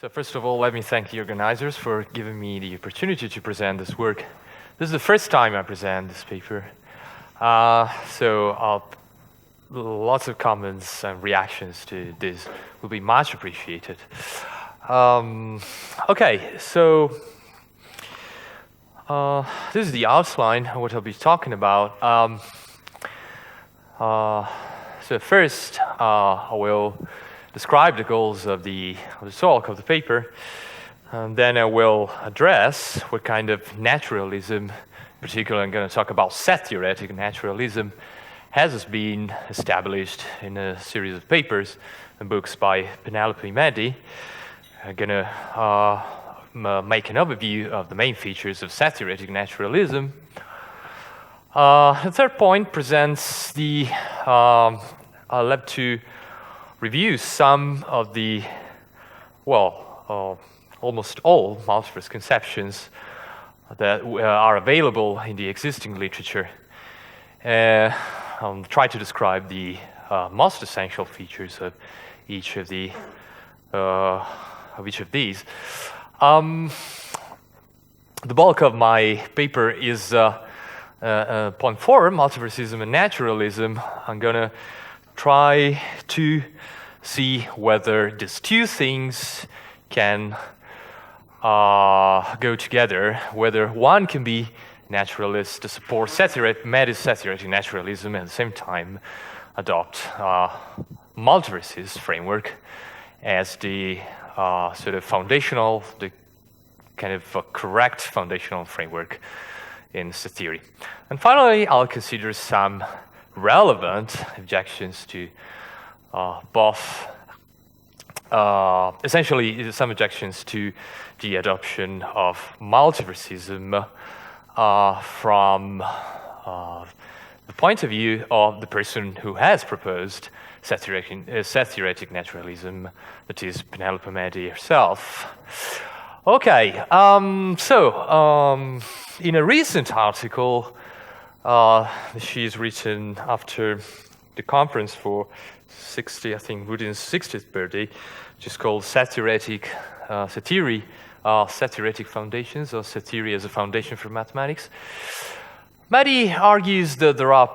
So first of all, let me thank the organizers for giving me the opportunity to present this work. This is the first time I present this paper. Lots of comments and reactions to this will be much appreciated. Okay, so this is the outline of what I'll be talking about. So first, I will describe the goals of the talk, of the paper, and then I will address what kind of naturalism, in particular I'm going to talk about set-theoretic naturalism, has been established in a series of papers and books by Penelope Maddy. I'm going to make an overview of the main features of set-theoretic naturalism. The third point presents the, I'll have to review some of the, almost all multiverse conceptions that are available in the existing literature. I'll try to describe the most essential features of each of these. The bulk of my paper is point 4, Multiversism and Naturalism. I'm going to try to see whether these two things can go together, whether one can be naturalist to support Maddy's set-theoretic naturalism and at the same time adopt Multiverse's framework as the sort of foundational, the kind of correct foundational framework in set theory. And finally, I'll consider some relevant objections to both, essentially some objections to the adoption of multiversism from the point of view of the person who has proposed set-theoretic naturalism, that is Penelope Maddy herself. Okay, in a recent article she's written after the conference for 60, I think, Woodin's 60th birthday, which is called Set Theoretic Foundations, or Set Theory as a Foundation for Mathematics. Maddy argues that there are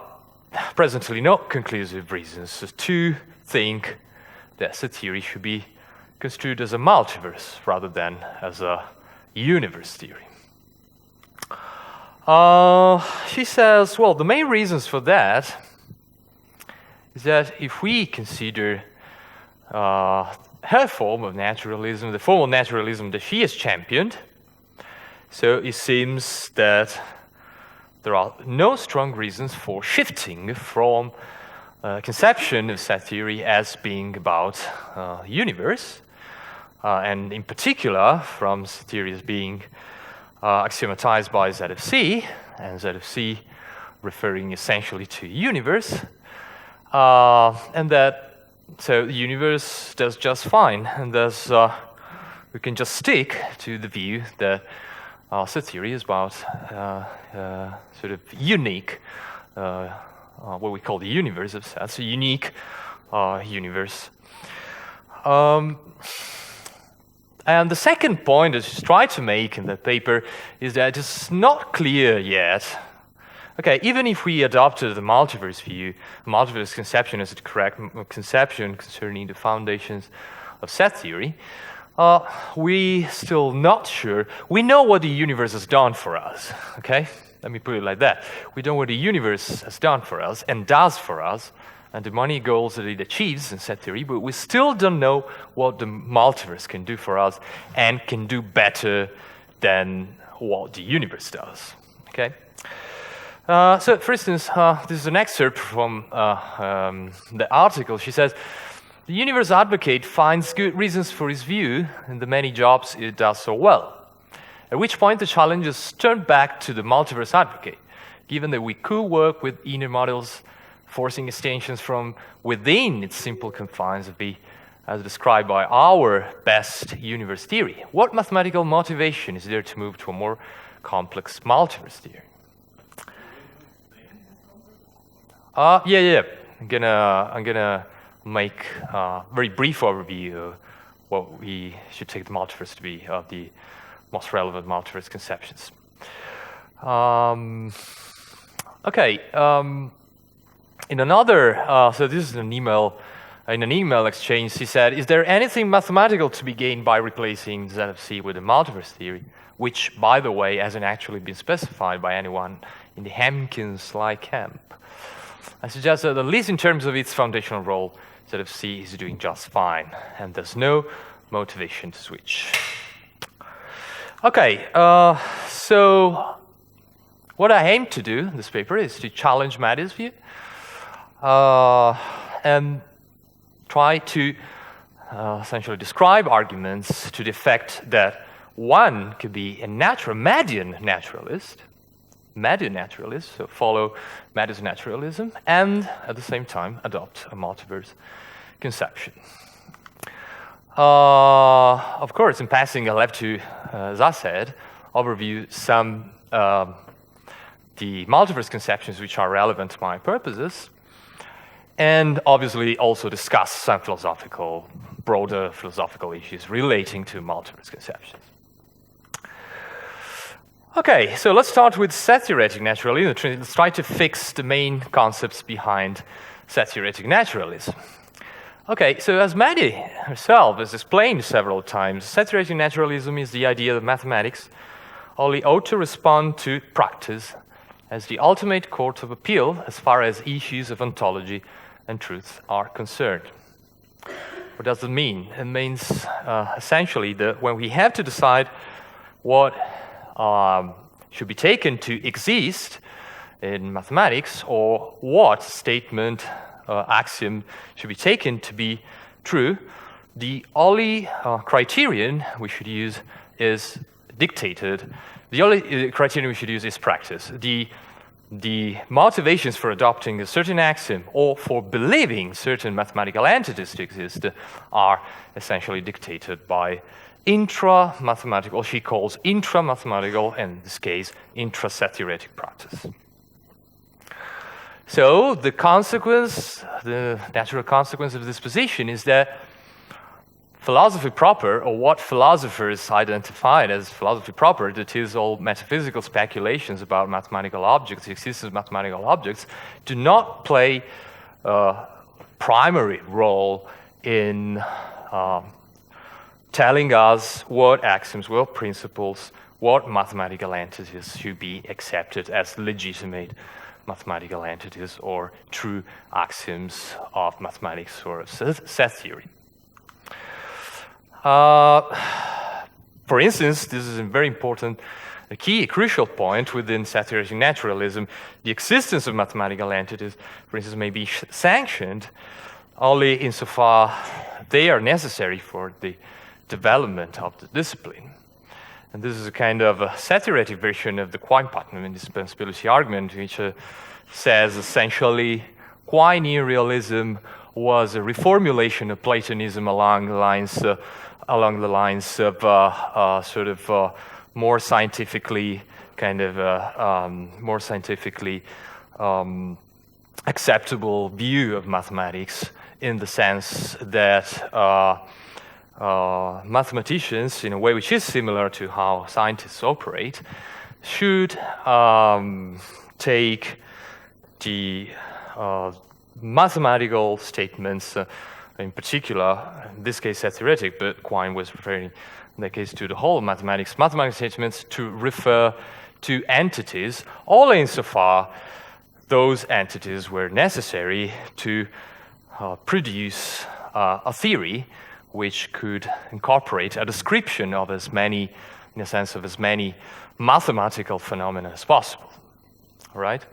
presently no conclusive reasons to think that set theory should be construed as a multiverse rather than as a universe theory. She says, well, the main reasons for that is that if we consider her form of naturalism, the form of naturalism that she has championed, so it seems that there are no strong reasons for shifting from conception of set theory as being about universe, and in particular from set theory as being axiomatized by Z of C, and Z of C referring essentially to universe, and that so the universe does just fine, and thus we can just stick to the view that set theory is about sort of unique, what we call the universe of sets, a unique universe. And the second point that she's tried to make in the paper is that it's not clear yet. Okay, even if we adopted the multiverse view, multiverse conception as the correct conception concerning the foundations of set theory, we still not sure. We know what the universe has done for us, okay? Let me put it like that. We know what the universe has done for us and does for us, and the many goals that it achieves in set theory, but we still don't know what the multiverse can do for us and can do better than what the universe does, okay? So, for instance, this is an excerpt from the article. She says, the universe advocate finds good reasons for his view in the many jobs it does so well, at which point the challenge is turned back to the multiverse advocate, given that we could work with inner models forcing extensions from within its simple confines of be as described by our best universe theory. What mathematical motivation is there to move to a more complex multiverse theory? I'm gonna make a very brief overview of what we should take the multiverse to be, the most relevant multiverse conceptions. Okay. In another, so this is an email. In an email exchange, he said, "Is there anything mathematical to be gained by replacing ZFC with the multiverse theory?" Which, by the way, hasn't actually been specified by anyone in the Hemkins-like camp. I suggest that at least in terms of its foundational role, ZFC is doing just fine, and there's no motivation to switch. Okay, so what I aim to do in this paper is to challenge Maddy's view and try to essentially describe arguments to the effect that one could be a maddian naturalist, so follow Maddy's naturalism, and at the same time adopt a multiverse conception. Of course, in passing, I'll have to, as I said, overview some the multiverse conceptions which are relevant to my purposes, and obviously also discuss some broader philosophical issues relating to multiverse conceptions. Okay, so let's start with set-theoretic naturalism. Let's try to fix the main concepts behind set-theoretic naturalism. Okay, so as Maddy herself has explained several times, set-theoretic naturalism is the idea that mathematics only ought to respond to practice as the ultimate court of appeal as far as issues of ontology and truth are concerned. What does it mean? It means essentially that when we have to decide what should be taken to exist in mathematics, or what statement axiom should be taken to be true, the only criterion we should use is dictated. The only criterion we should use is practice. The motivations for adopting a certain axiom or for believing certain mathematical entities to exist are essentially dictated by intra-mathematical, she calls intra-mathematical, and in this case, intra-set-theoretic practice. So the natural consequence of this position is that philosophy proper, or what philosophers identified as philosophy proper, that is all metaphysical speculations about mathematical objects, the existence of mathematical objects, do not play a primary role in telling us what axioms, what principles, what mathematical entities should be accepted as legitimate mathematical entities or true axioms of mathematics or set theory. For instance, this is a very important, a crucial point within set-theoretic naturalism. The existence of mathematical entities, for instance, may be sanctioned only insofar they are necessary for the development of the discipline. And this is a kind of a set-theoretic version of the Quine-Putnam indispensability argument, which says essentially Quinean realism was a reformulation of Platonism along the lines of sort of more scientifically acceptable view of mathematics, in the sense that mathematicians, in a way which is similar to how scientists operate, should take the mathematical statements, in particular, in this case set-theoretic, but Quine was referring in that case to the whole of mathematics, mathematical statements to refer to entities, only insofar those entities were necessary to produce a theory which could incorporate a description of as many, in a sense, of as many mathematical phenomena as possible. All right?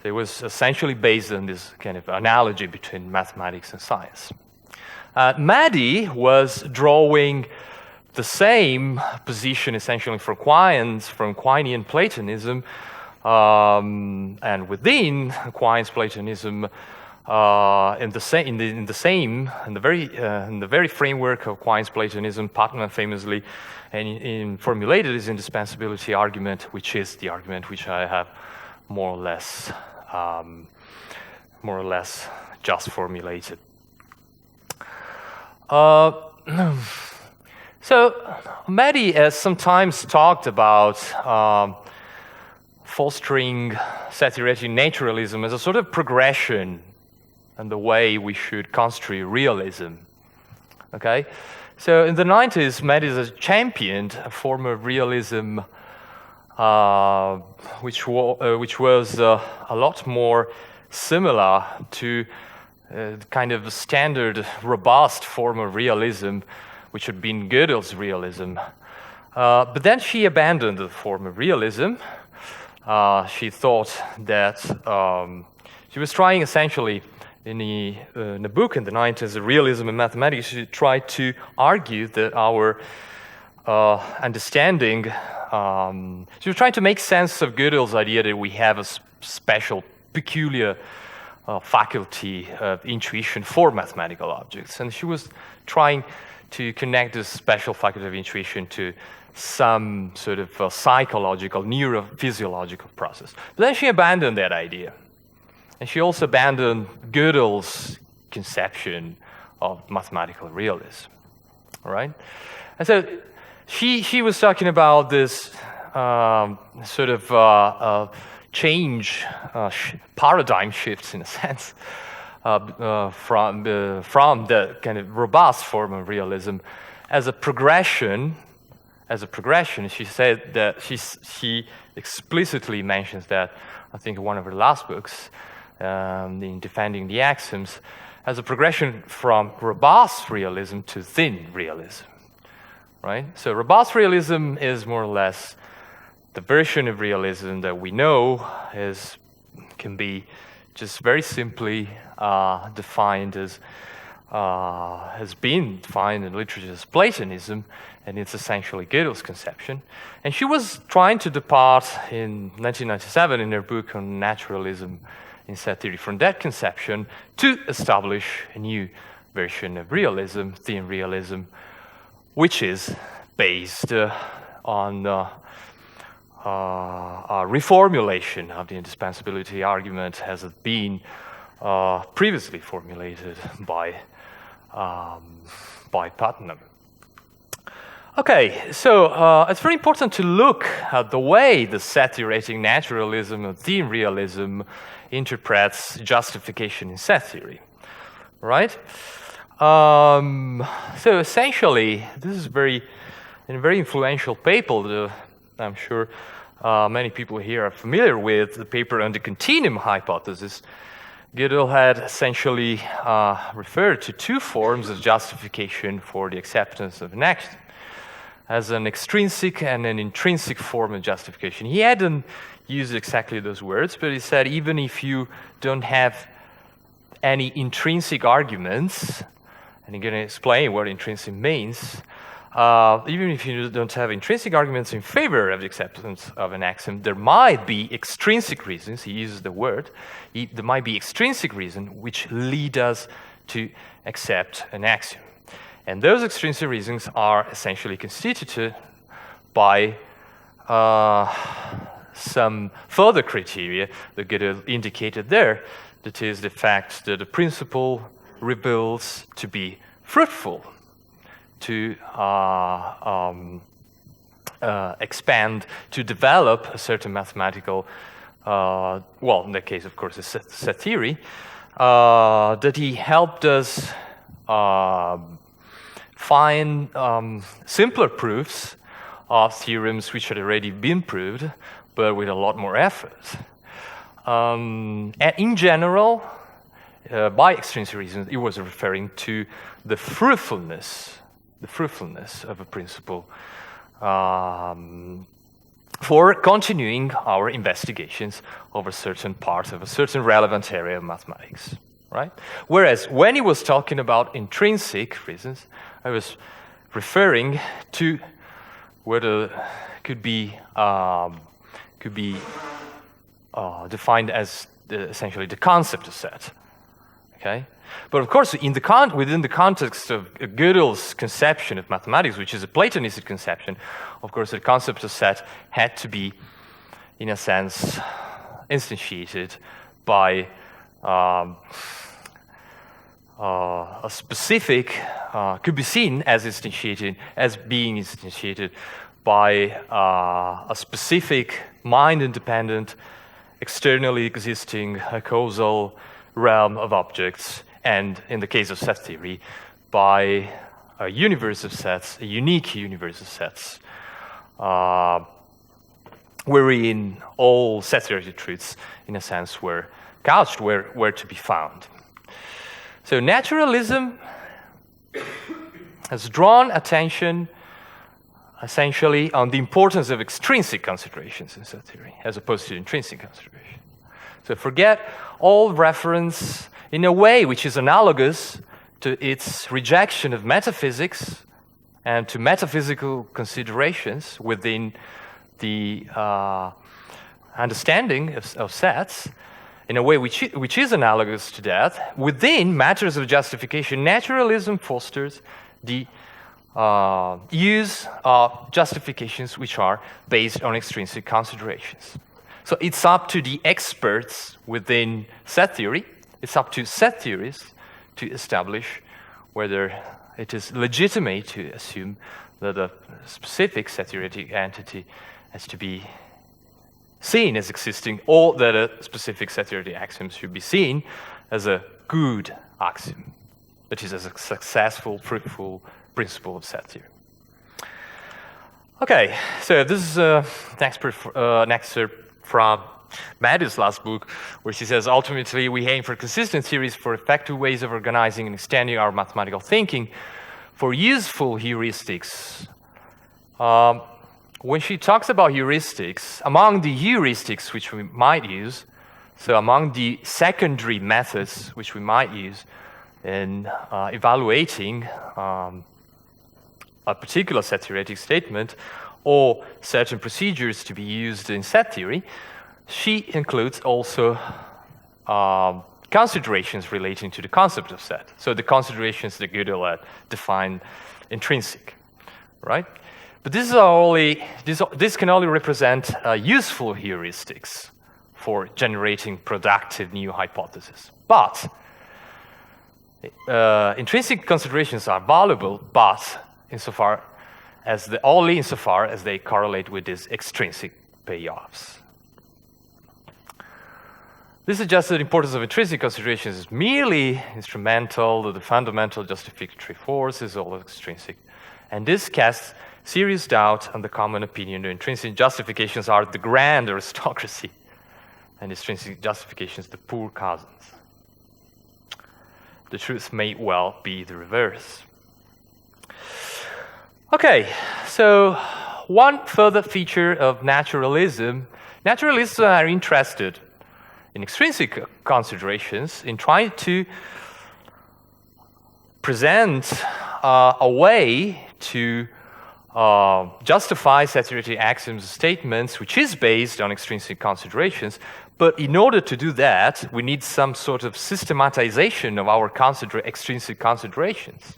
It was essentially based on this kind of analogy between mathematics and science. Maddy was drawing the same position essentially from Quinean Platonism, and within Quine's Platonism, in the very framework of Quine's Platonism, Putnam famously formulated his indispensability argument, which is the argument which I have more or less just formulated. So Maddy has sometimes talked about fostering set-theoretic naturalism as a sort of progression and the way we should construe realism. Okay, so in the 90s, Maddy has championed a form of realism which was a lot more similar to kind of a standard, robust form of realism, which had been Gödel's realism. But then she abandoned the form of realism. She thought that she was trying essentially in a book in the 90s, Realism in Mathematics, she tried to argue that our understanding, she was trying to make sense of Gödel's idea that we have a special, peculiar faculty of intuition for mathematical objects. And she was trying to connect this special faculty of intuition to some sort of psychological, neurophysiological process. But then she abandoned that idea. And she also abandoned Gödel's conception of mathematical realism. All right? And so she was talking about this sort of change, paradigm shifts in a sense, from the kind of robust form of realism as a progression. She said that she explicitly mentions that, I think, in one of her last books, in Defending the Axioms, as a progression from robust realism to thin realism. Right? So robust realism is more or less the version of realism that we know can be just very simply defined as has been defined in literature as Platonism, and it's essentially Gödel's conception. And she was trying to depart in 1997 in her book on Naturalism and Set Theory from that conception to establish a new version of realism, thin realism, which is based on a reformulation of the indispensability argument as it been previously formulated by Putnam. Okay, so it's very important to look at the way the set-theoretic naturalism and thin realism interprets justification in set theory, right? So essentially, this is a very influential paper that I'm sure many people here are familiar with, the paper on the continuum hypothesis. Gödel had essentially referred to two forms of justification for the acceptance of an action, as an extrinsic and an intrinsic form of justification. He hadn't used exactly those words, but he said even if you don't have any intrinsic arguments, and I'm going to explain what intrinsic means, even if you don't have intrinsic arguments in favor of the acceptance of an axiom, there might be extrinsic reasons, he uses the word, there might be extrinsic reasons which lead us to accept an axiom. And those extrinsic reasons are essentially constituted by some further criteria that Gödel indicated there, that is the fact that the principle reveals to be fruitful, to expand, to develop a certain mathematical, well, in that case, of course, a set theory, that he helped us find simpler proofs of theorems which had already been proved, but with a lot more effort. And in general, by extrinsic reasons, he was referring to the fruitfulness of a principle for continuing our investigations over certain parts of a certain relevant area of mathematics, right? Whereas when he was talking about intrinsic reasons, I was referring to what could be defined as essentially the concept of set. Okay, but of course, within the context of Gödel's conception of mathematics, which is a Platonistic conception, of course, the concept of set had to be, in a sense, instantiated by a specific could be seen as being instantiated by a specific mind-independent, externally existing causal realm of objects, and in the case of set theory, by a universe of sets, a unique universe of sets, wherein all set-theoretic truths, in a sense, were couched, were to be found. So naturalism has drawn attention essentially on the importance of extrinsic considerations in set theory, as opposed to intrinsic considerations. So forget all reference in a way which is analogous to its rejection of metaphysics and to metaphysical considerations within the understanding of sets, in a way which is analogous to that. Within matters of justification, naturalism fosters the use of justifications which are based on extrinsic considerations. So it's up to the experts within set theory, it's up to set theorists to establish whether it is legitimate to assume that a specific set-theoretic entity has to be seen as existing, or that a specific set-theoretic axiom should be seen as a good axiom, that is, as a successful, fruitful principle of set theory. Okay, so this is an excerpt from Maddy's last book, where she says, ultimately, we aim for consistent theories for effective ways of organizing and extending our mathematical thinking for useful heuristics. When she talks about heuristics, among the heuristics which we might use, so among the secondary methods which we might use in evaluating a particular set-theoretic statement or certain procedures to be used in set theory, she includes also considerations relating to the concept of set. So the considerations that Gödel define intrinsic, right? But this can only represent useful heuristics for generating productive new hypotheses. But intrinsic considerations are valuable, but only insofar as they correlate with these extrinsic payoffs. This suggests that the importance of intrinsic considerations is merely instrumental, that the fundamental justificatory force is all extrinsic. And this casts serious doubt on the common opinion that intrinsic justifications are the grand aristocracy, and extrinsic justifications the poor cousins. The truth may well be the reverse. Okay, so one further feature of naturalism, naturalists are interested in extrinsic considerations, in trying to present a way to justify set-theoretic axioms statements which is based on extrinsic considerations, but in order to do that, we need some sort of systematization of our extrinsic considerations.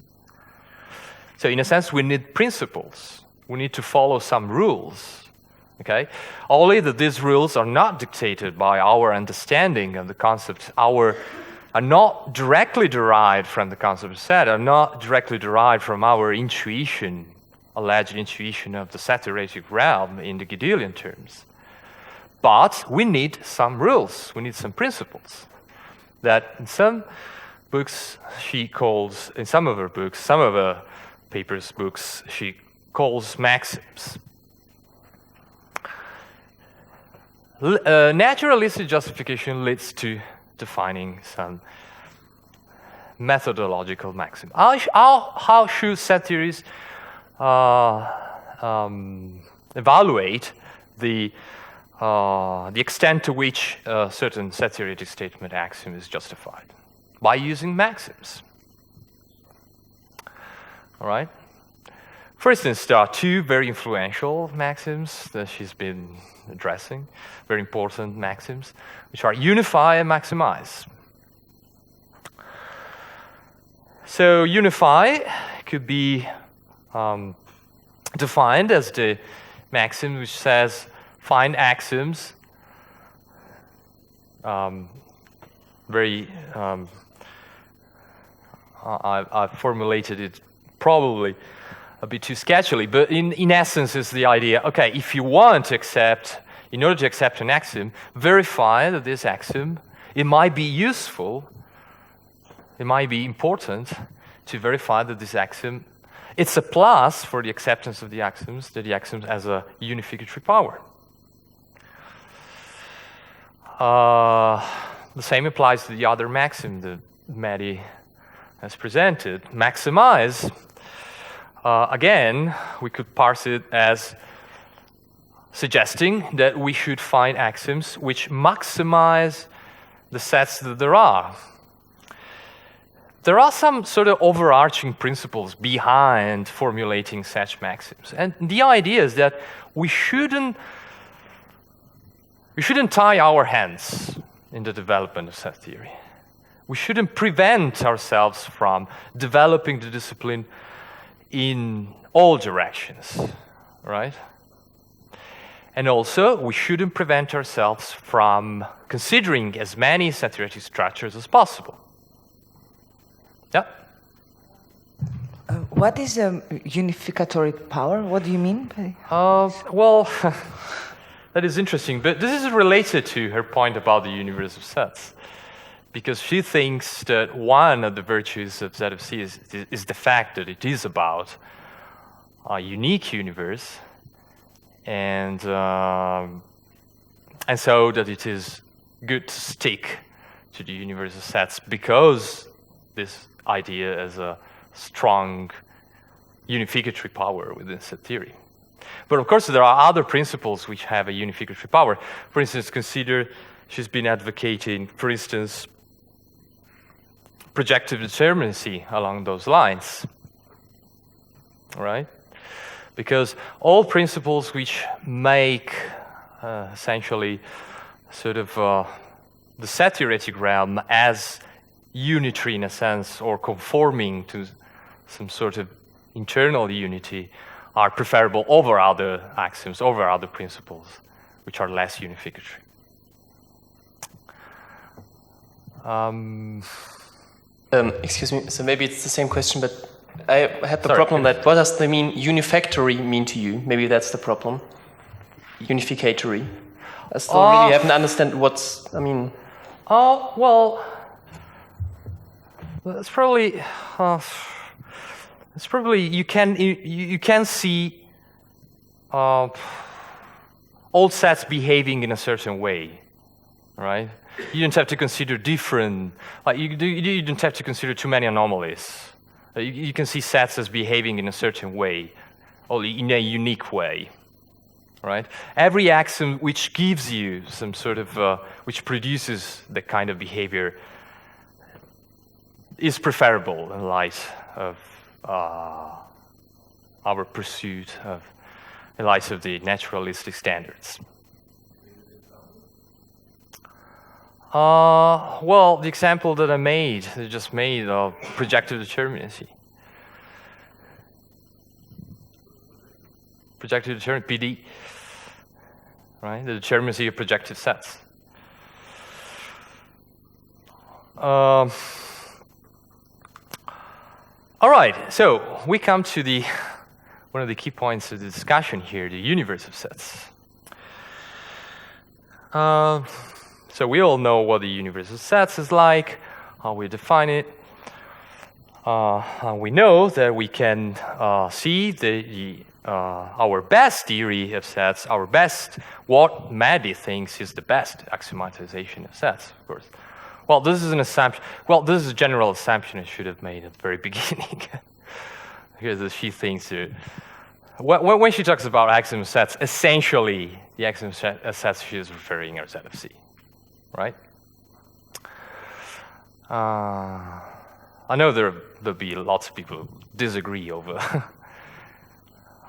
So in a sense, we need principles. We need to follow some rules. Okay? Only that these rules are not dictated by our understanding of the concept, are not directly derived from the concept of set, are not directly derived from our intuition, alleged intuition of the set-theoretic realm in the Gödelian terms. But we need some rules, we need some principles that in some books she calls, in some of her books, some of her papers, books, she calls maxims. Naturalistic justification leads to defining some methodological maxim. How should set theories evaluate the extent to which a certain set-theoretic statement axiom is justified? By using maxims. All right? For instance, there are two very influential maxims that she's been addressing, very important maxims, which are unify and maximize. So unify could be defined as the maxim which says find axioms I've formulated it probably a bit too sketchily, but in essence it's the idea, okay, if you want to accept, in order to accept an axiom, verify that this axiom, it might be useful, it might be important to verify that this axiom, it's a plus for the acceptance of the axioms, that the axiom has a unificatory power. The same applies to the other maxim that Maddy has presented. Maximize, again, we could parse it as suggesting that we should find axioms which maximize the sets that there are. There are some sort of overarching principles behind formulating such maxims. And the idea is that we shouldn't tie our hands in the development of set theory. We shouldn't prevent ourselves from developing the discipline in all directions, right? And also, we shouldn't prevent ourselves from considering as many set-theoretic structures as possible. Yeah? What is a unificatory power? What do you mean? Well, that is interesting, but this is related to her point about the universe of sets, because she thinks that one of the virtues of Z of C is the fact that it is about a unique universe, and so that it is good to stick to the universe of sets because this idea is a strong unificatory power within set theory. But of course, there are other principles which have a unificatory power. For instance, consider she's been advocating, for instance, projective determinacy along those lines, right? Because all principles which make essentially sort of the set-theoretic realm as unitary in a sense, or conforming to some sort of internal unity, are preferable over other axioms, over other principles, which are less unificatory. Excuse me, so maybe it's the same question, but I had the problem that what does the mean unifactory mean to you? Maybe that's the problem. Unificatory. I still really haven't understand what's, I mean. Well, it's probably you can see all sets behaving in a certain way, right? You don't have to consider different, like you don't have to consider too many anomalies. You can see sets as behaving in a certain way, or in a unique way, right? Every axiom which gives you some sort of, which produces the kind of behavior is preferable in light of our pursuit of, in light of the naturalistic standards. Well, the example that I just made of projective determinacy. Projective determinacy, PD, right? The determinacy of projective sets. All right, so we come to one of the key points of the discussion here, the universe of sets. So we all know what the universe of sets is like, how we define it. We know that we can see our best theory of sets, what Maddy thinks is the best axiomatization of sets, of course. Well, this is an assumption. Well, this is a general assumption I should have made at the very beginning. Here's what she thinks. When she talks about axiom sets, essentially the axiom sets she is referring to Z of C, right? I know there'll be lots of people who disagree over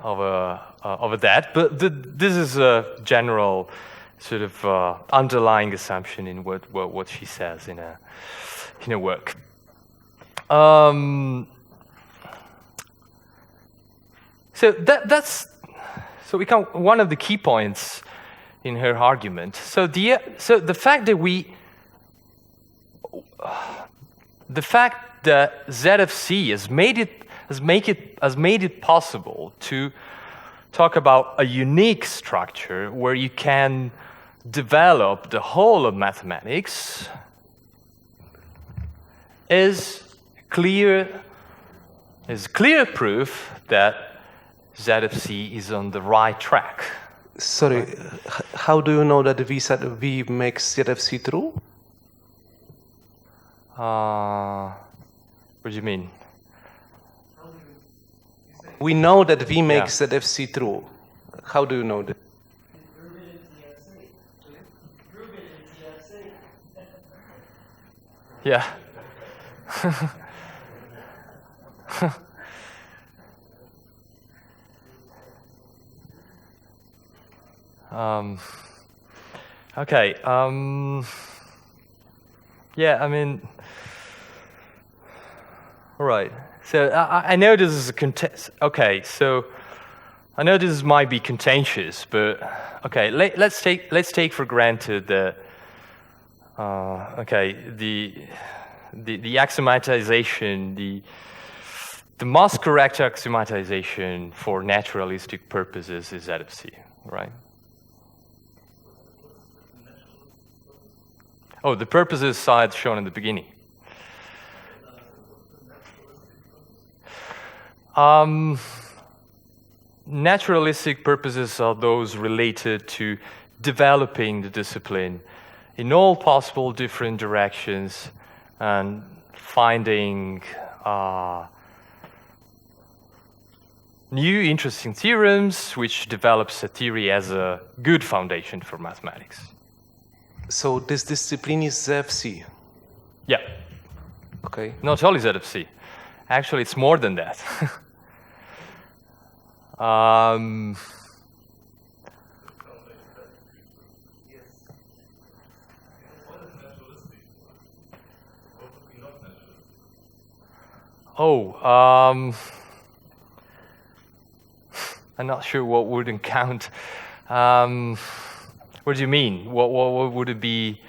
that, but this is a general sort of underlying assumption in what she says in a work. So so we come one of the key points in her argument. So the fact that Z of C has made it possible to talk about a unique structure where you can develop the whole of mathematics is clear proof that Z of C is on the right track. Sorry, how do you know that V makes Z of C true? What do you mean? We know that V makes Z of C true. How do you know that? Yeah. Okay. Yeah, I mean, all right. So I know this is a okay. So I know this might be contentious, but okay. Let's take for granted that okay, the axiomatization, the most correct axiomatization for naturalistic purposes is Z of C, right? Oh, the purposes side shown in the beginning. Naturalistic purposes are those related to developing the discipline in all possible different directions and finding new interesting theorems which develops a theory as a good foundation for mathematics. So this discipline is Z of C? Yeah. Okay. Not only Z of C. Actually, it's more than that. I'm not sure what wouldn't count. What do you mean? What would it be?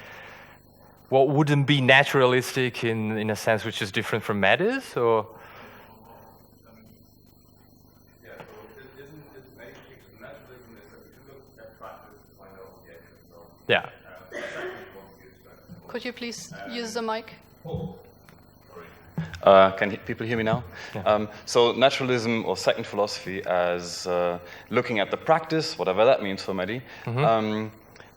What wouldn't be naturalistic in a sense which is different from Maddy's, or? Yeah. Could you please use the mic? Can people hear me now? Yeah. So naturalism or second philosophy as looking at the practice, whatever that means for Maddy,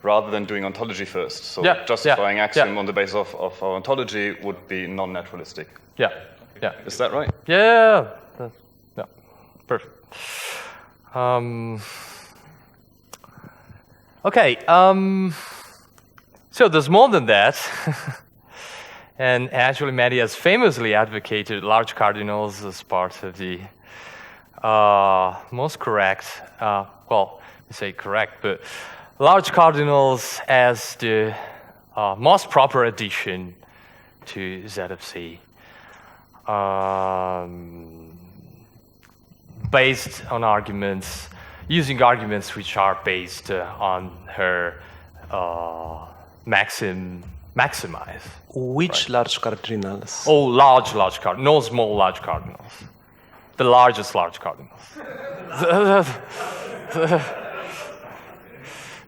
rather than doing ontology first. So justifying axiom on the basis of our ontology would be non-naturalistic. Yeah. Yeah. Is that right? Yeah. Yeah. Perfect. Okay. So there's more than that. And actually, Maddy has famously advocated large cardinals as part of the most correct, well, I say correct, but large cardinals as the most proper addition to Z of C, based on arguments, using arguments which are based on her maximize. Which large cardinals? Oh, large cardinals, no small large cardinals. The largest large cardinals.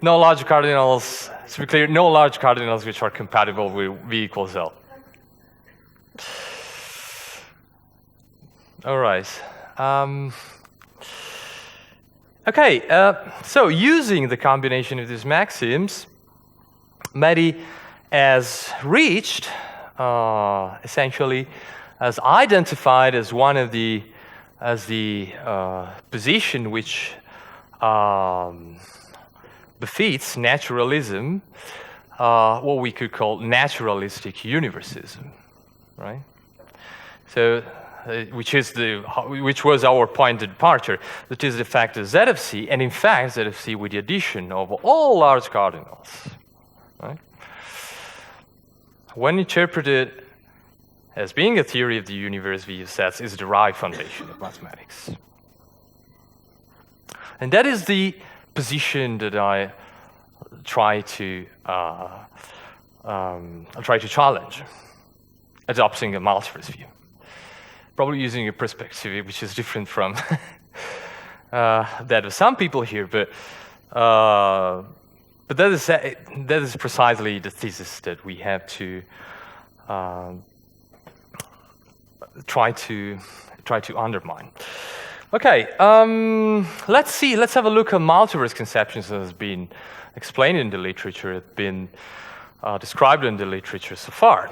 No large cardinals, to be clear, no large cardinals which are compatible with V equals L. All right. Okay, so using the combination of these maximums, Maddy has reached, essentially, as identified as one of the, position which befits naturalism, what we could call naturalistic universalism, right? So, which was our point of departure, that is the fact of Z of C, and in fact Z of C with the addition of all large cardinals, right? When interpreted as being a theory of the universe via sets, is the right foundation of mathematics. And that is the position that I try to challenge, adopting a multiverse view. probably using a perspective which is different from that of some people here, but that is precisely the thesis that we have to try to undermine. Okay, let's have a look at multiverse conceptions that has been explained in the literature, have been described in the literature so far.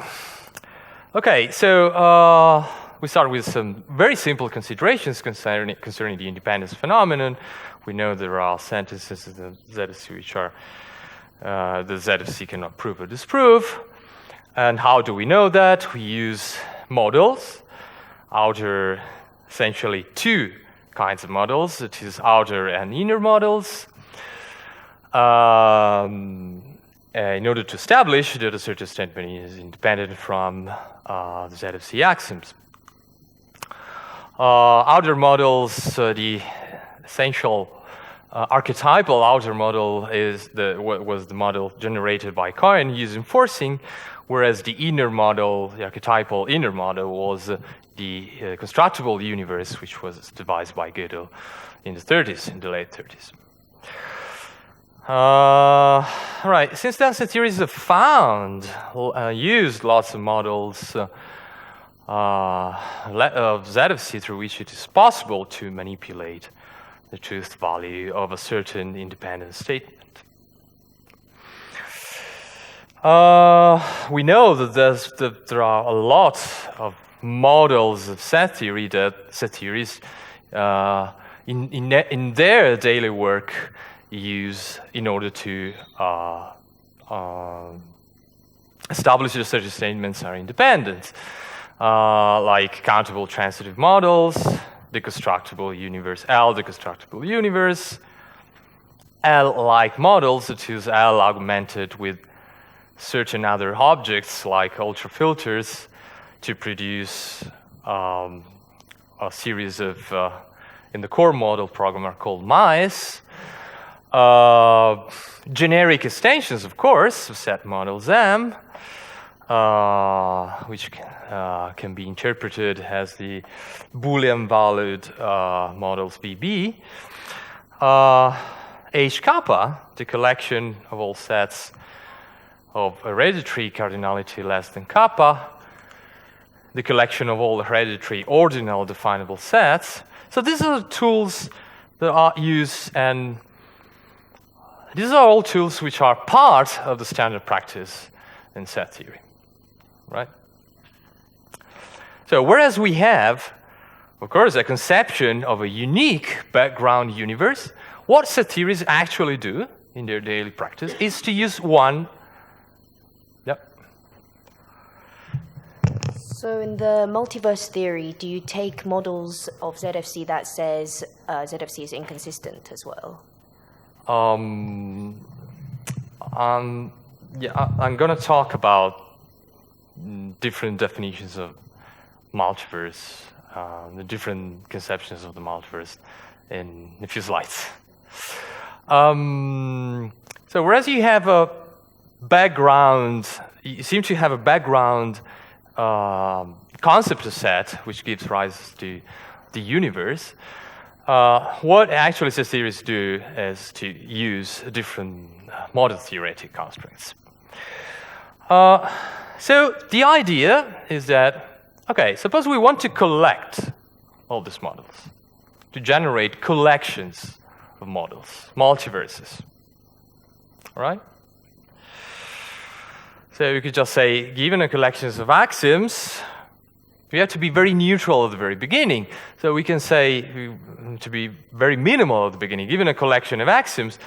Okay, so we start with some very simple considerations concerning the independence phenomenon. We know there are sentences in the ZFC which are the ZFC cannot prove or disprove. And how do we know that? We use models, essentially two kinds of models. It is outer and inner models. In order to establish that a certain statement is independent from the ZFC axioms. Outer models, the essential archetypal outer model was the model generated by Cohen using forcing, whereas the inner model, the archetypal inner model, was the constructible universe, which was devised by Gödel in the late 30s. Right. Since then, set theories have used lots of models of ZFC through which it is possible to manipulate the truth value of a certain independent statement. We know that there are a lot of models of set theory that set theories in their daily work use in order to establish that certain statements are independent, like Countabletransitive Models, the constructible universe L, the constructible universe, L-like models that use L augmented with certain other objects like ultrafilters to produce a series of, in the core model program are called mice. Generic extensions, of course, of set models M, which can be interpreted as the Boolean valued models BB. H kappa, the collection of all sets of hereditary cardinality less than kappa, the collection of all hereditary ordinal definable sets. So these are the tools that are used, and these are all tools which are part of the standard practice in set theory, right? So whereas we have, of course, a conception of a unique background universe, what set theories actually do in their daily practice is to use one. Yep. So in the multiverse theory, do you take models of ZFC that says ZFC is inconsistent as well? Yeah, I'm going to talk about different definitions of multiverse, the different conceptions of the multiverse in a few slides. So whereas you have a background, you seem to have a background concept set which gives rise to the universe, what actually set theories do is to use different model theoretic constraints. So the idea is that, okay, suppose we want to collect all these models, to generate collections of models, multiverses, all right? So you could just say, given a collection of axioms, we have to be very neutral at the very beginning. So we can say, to be very minimal at the beginning, given a collection of axioms,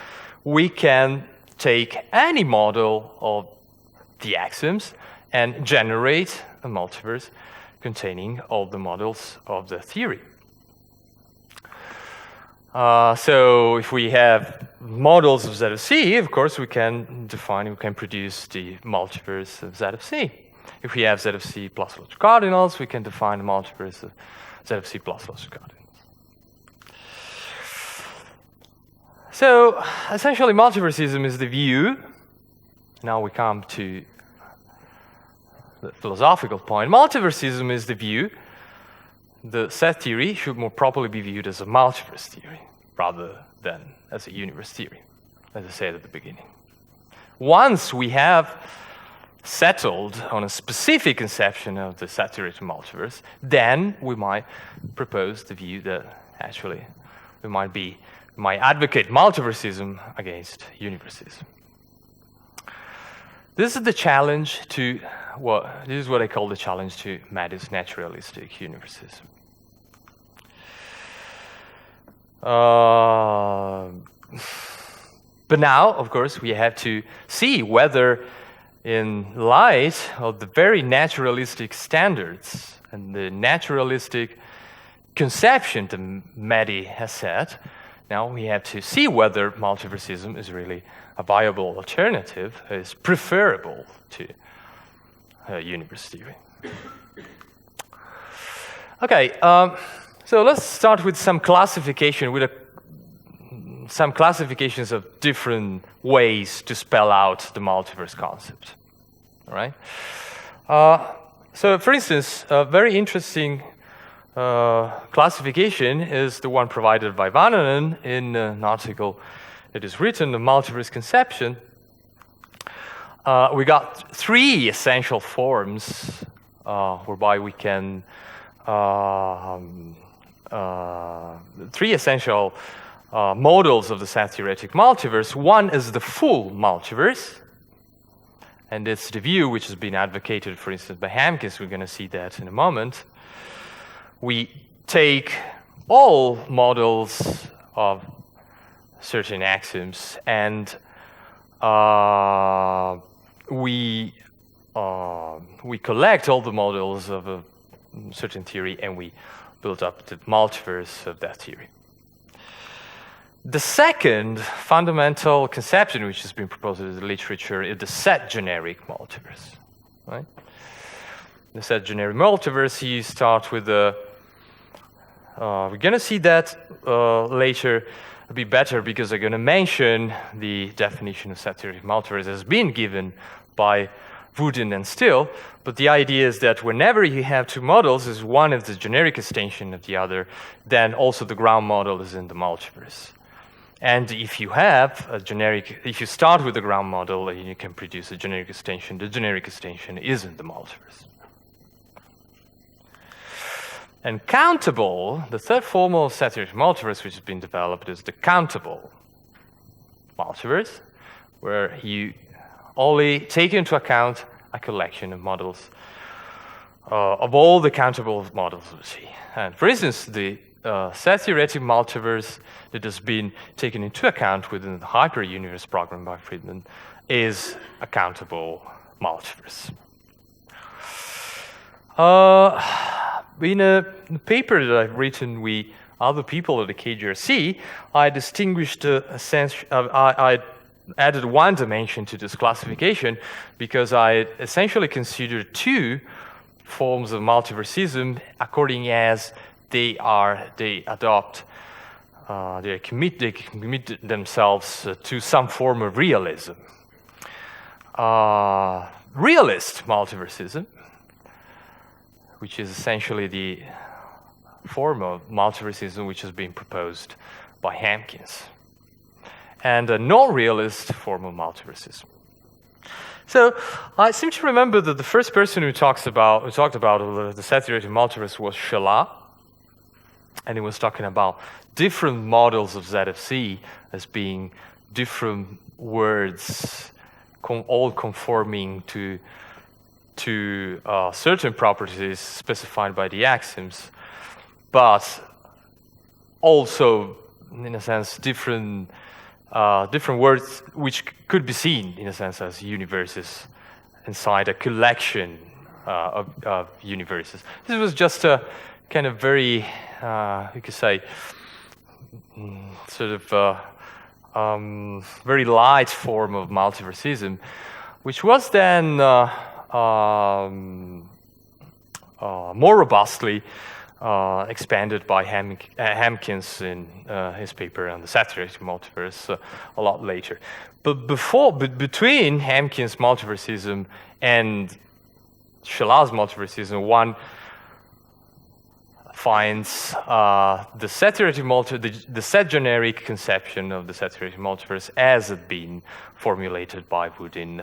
we can take any model of the axioms and generate a multiverse containing all the models of the theory. So if we have models of ZFC, of course, we can produce the multiverse of ZFC. If we have ZFC plus logical cardinals, we can define the multiverse of ZFC plus logical cardinals. So essentially, multiversism is the view. Now we come to the philosophical point. Multiversism is the view the set theory should more properly be viewed as a multiverse theory rather than as a universe theory, as I said at the beginning. Once we have settled on a specific conception of the set-theoretic multiverse, then we might propose the view that actually we might advocate multiversism against universism. This is the challenge to this is what I call the challenge to Maddy's naturalistic universism. But now, of course, we have to see whether, in light of the very naturalistic standards and the naturalistic conception that Maddy has set, now we have to see whether multiversism is really a viable alternative, is preferable to universe theory. Okay, so let's start with some classification, some classifications of different ways to spell out the multiverse concept. All right. So, for instance, a very interesting classification is the one provided by Vannanen in an article that is written, The Multiverse Conception. We got three essential forms whereby we can three essential models of the set-theoretic multiverse. One is the full multiverse, and it's the view which has been advocated, for instance, by Hamkins. We're going to see that in a moment. We take all models of certain axioms and we collect all the models of a certain theory and we build up the multiverse of that theory. The second fundamental conception which has been proposed in the literature is the set-generic multiverse. Right? The set-generic multiverse, you start with the... we're going to see that later a bit better because I'm going to mention the definition of set-theoretic multiverse as being given by Woodin and Still, but the idea is that whenever you have two models, is one is the generic extension of the other, then also the ground model is in the multiverse. And if you have a generic, if you start with the ground model, you can produce a generic extension. The generic extension is in the multiverse. And countable, the third form of set-theoretic multiverse which has been developed is the countable multiverse, where you only take into account a collection of models of all the countable models we see. And for instance, the set-theoretic multiverse that has been taken into account within the hyperuniverse program by Friedman is a countable multiverse. In a paper that I've written with other people at the KGRC, I distinguished I added one dimension to this classification because I essentially considered two forms of multiversism according as they commit themselves to some form of realism. Realist multiversism, which is essentially the form of multiversism which has been proposed by Hamkins, and a non-realist form of multiversism. So I seem to remember that the first person who talked about the set-theoretic multiverse was Scheller, and he was talking about different models of ZFC as being different words, all conforming to certain properties specified by the axioms, but also, in a sense, different words which could be seen, in a sense, as universes inside a collection of universes. This was just a kind of very, you could say, sort of very light form of multiversism, which was then more robustly expanded by Hamkins in his paper on the set-theoretic multiverse a lot later. But between Hamkins' multiversism and Scheller's multiversism, one finds the set-theoretic the set-generic conception of the set-theoretic multiverse as it been formulated by Woodin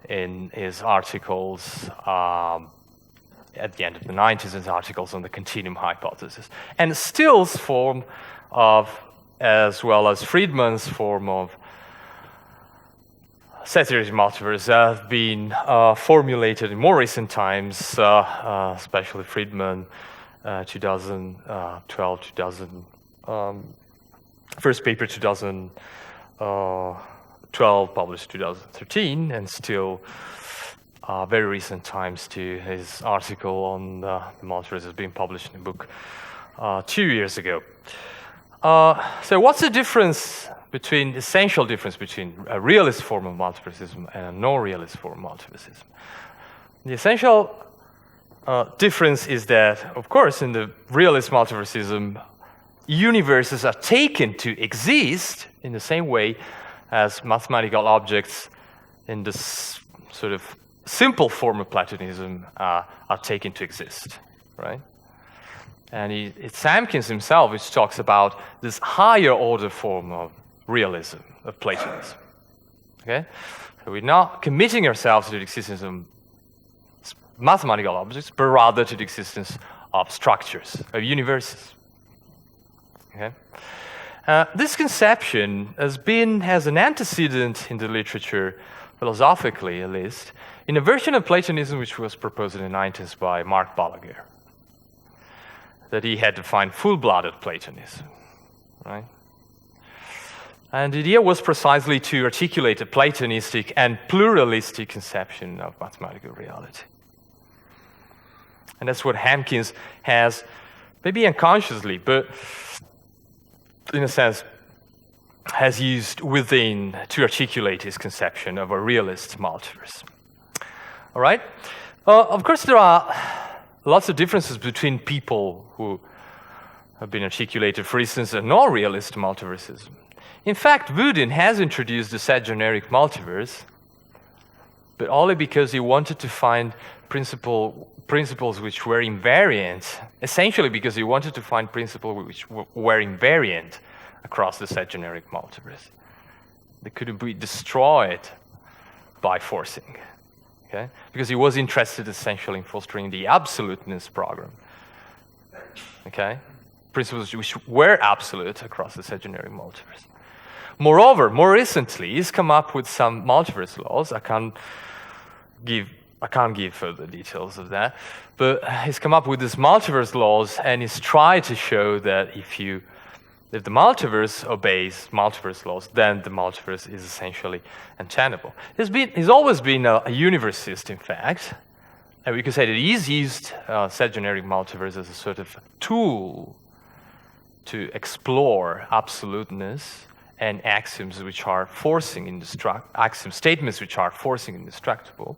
in his articles at the end of the 90s, his articles on the continuum hypothesis. And Still's form of, as well as Friedman's form of set-theoretic multiverse have been formulated in more recent times, especially Friedman, 2012, first paper 2012, published 2013, and still very recent times to his article on the multiverse has been published in a book 2 years ago. So what's the essential difference between a realist form of multiversism and a non-realist form of multiversism? The essential difference is that, of course, in the realist multiversism, universes are taken to exist in the same way as mathematical objects in this sort of simple form of Platonism are taken to exist, right? And it's Samkins himself which talks about this higher order form of realism, of Platonism. Okay? So we're not committing ourselves to the existence of mathematical objects, but rather to the existence of structures, of universes. Okay? This conception has an antecedent in the literature, philosophically at least, in a version of Platonism which was proposed in the 90s by Mark Balaguer, that he had defined full-blooded Platonism, right? And the idea was precisely to articulate a Platonistic and pluralistic conception of mathematical reality. And that's what Hampkins has, maybe unconsciously, but in a sense, has used within to articulate his conception of a realist multiverse. All right? Of course, there are lots of differences between people who have been articulated, for instance, a non-realist multiversism. In fact, Woodin has introduced the set-generic multiverse, but only because he wanted to find principles which were invariant, essentially because he wanted to find principles which were invariant across the set-generic multiverse. They couldn't be destroyed by forcing, okay? Because he was interested essentially in fostering the absoluteness program, okay? Principles which were absolute across the set-generic multiverse. Moreover, more recently, he's come up with some multiverse laws. I can't give further details of that, but he's come up with these multiverse laws, and he's tried to show that if the multiverse obeys multiverse laws, then the multiverse is essentially untenable. He's always been a universalist, in fact, and we could say that he's used set-generic multiverse as a sort of tool to explore absoluteness and axioms which are statements which are forcing indestructible.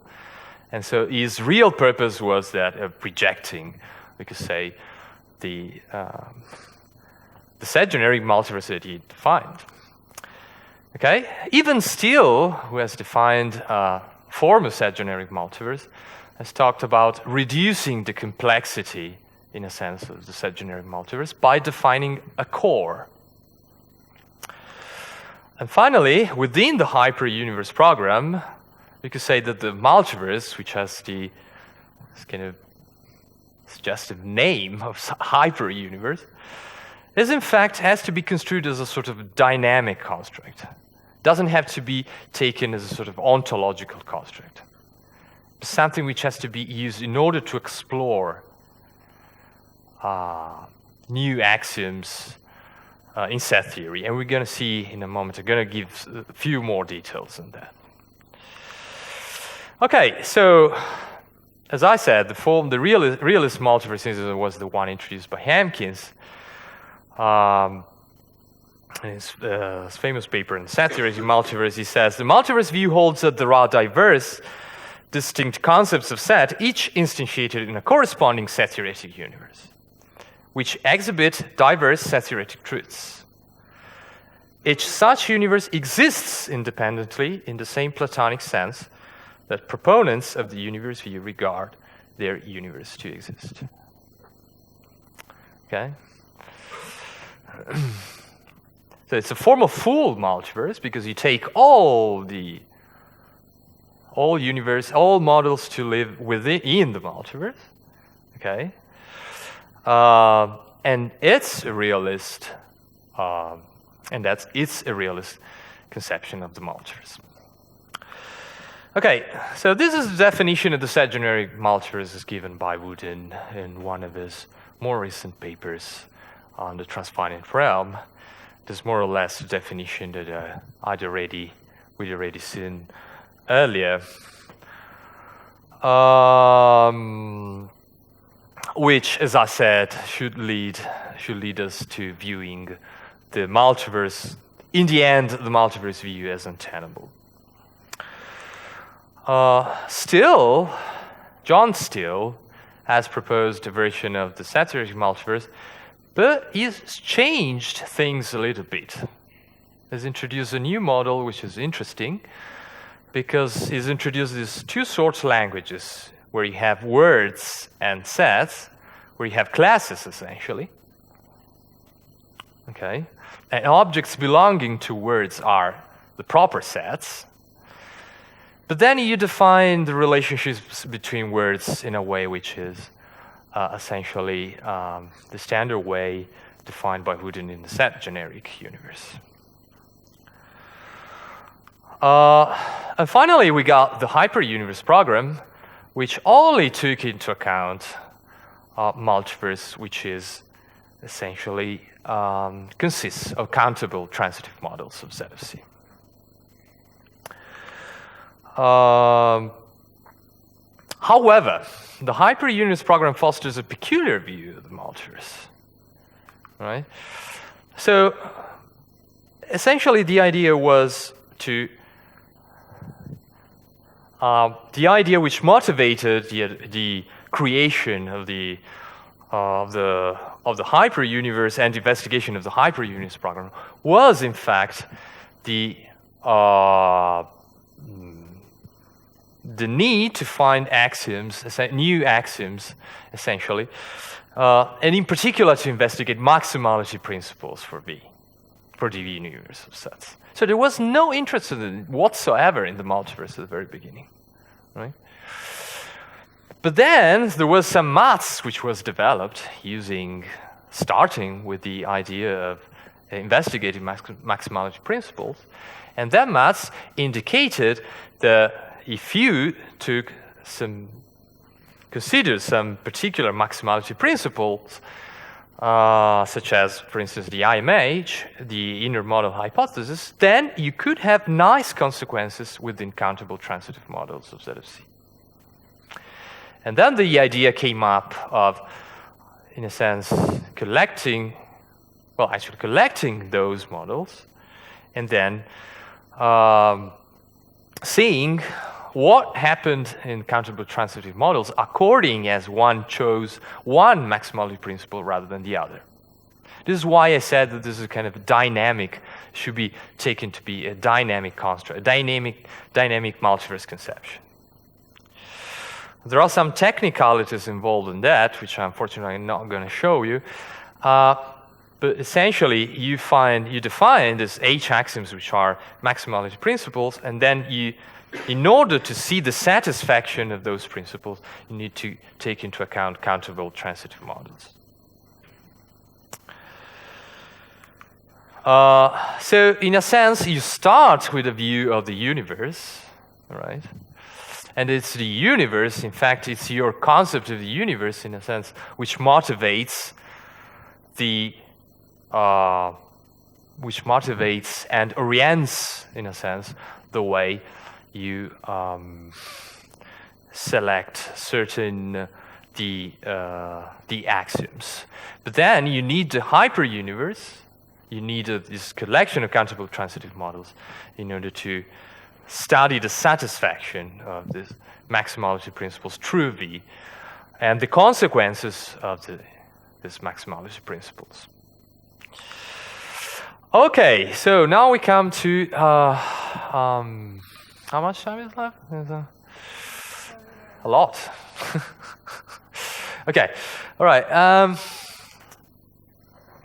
And so his real purpose was that of rejecting, we could say, the set-generic multiverse that he defined. Okay? Even Steele, who has defined a form of set-generic multiverse, has talked about reducing the complexity, in a sense, of the set-generic multiverse by defining a core. And finally, within the hyper-universe program, we could say that the multiverse, which has the kind of suggestive name of hyper-universe, is in fact has to be construed as a sort of dynamic construct. It doesn't have to be taken as a sort of ontological construct. It's something which has to be used in order to explore new axioms in set theory. And we're going to see in a moment, I'm going to give a few more details on that. Okay, so as I said, the realist multiversism was the one introduced by Hampkins. In his famous paper in Set-Theoretic Multiverse, he says, the multiverse view holds that there are diverse, distinct concepts of set, each instantiated in a corresponding set-theoretic universe, which exhibit diverse set-theoretic truths. Each such universe exists independently in the same Platonic sense that proponents of the universe view regard their universe to exist. Okay. So it's a form of full multiverse because you take all models to live within the multiverse. Okay. And it's a realist, it's a realist conception of the multiverse. Okay, so this is the definition of the set-generic multiverse as given by Wooden in one of his more recent papers on the transfinite realm. There's more or less the definition that we'd already seen earlier, which, as I said, should lead us to viewing the multiverse, in the end, the multiverse view as untenable. John Still has proposed a version of the set-theoretic multiverse, but he's changed things a little bit. He's introduced a new model, which is interesting, because he's introduced these two sorts of languages, where you have words and sets, where you have classes, essentially. Okay? And objects belonging to words are the proper sets. But then you define the relationships between words in a way which is essentially the standard way defined by Wooden in the set-generic universe. And finally, we got the hyperuniverse program, which only took into account multiverse, which is essentially consists of countable transitive models of Z of C. However, the hyperuniverse program fosters a peculiar view of the multiverse. Right? So, essentially, the idea was to the idea which motivated the creation of the hyperuniverse and investigation of the hyperuniverse program was, in fact, the need to find axioms, new axioms, essentially, and in particular to investigate maximality principles for the universe of sets. So there was no interest whatsoever in the multiverse at the very beginning, right? But then there was some maths which was developed starting with the idea of investigating maximality principles, and that maths indicated that if you consider some particular maximality principles, such as, for instance, the IMH, the inner model hypothesis, then you could have nice consequences within countable-transitive models of Z of C. And then the idea came up of, in a sense, collecting those models, and then seeing what happened in countable-transitive models according as one chose one maximality principle rather than the other. This is why I said that this is kind of a dynamic, should be taken to be a dynamic construct, a dynamic multiverse conception. There are some technicalities involved in that, which unfortunately I'm not going to show you. But essentially, you define these H axioms, which are maximality principles, and then in order to see the satisfaction of those principles, you need to take into account countable transitive models. So, in a sense, you start with a view of the universe, right? And it's the universe, in fact, it's your concept of the universe, in a sense, which motivates and orients, in a sense, the way you select certain the axioms. But then you need the hyperuniverse. You need this collection of countable transitive models in order to study the satisfaction of this maximality principles through V and the consequences of these maximality principles. Okay, so now we come to how much time is left? A lot. Okay, all right.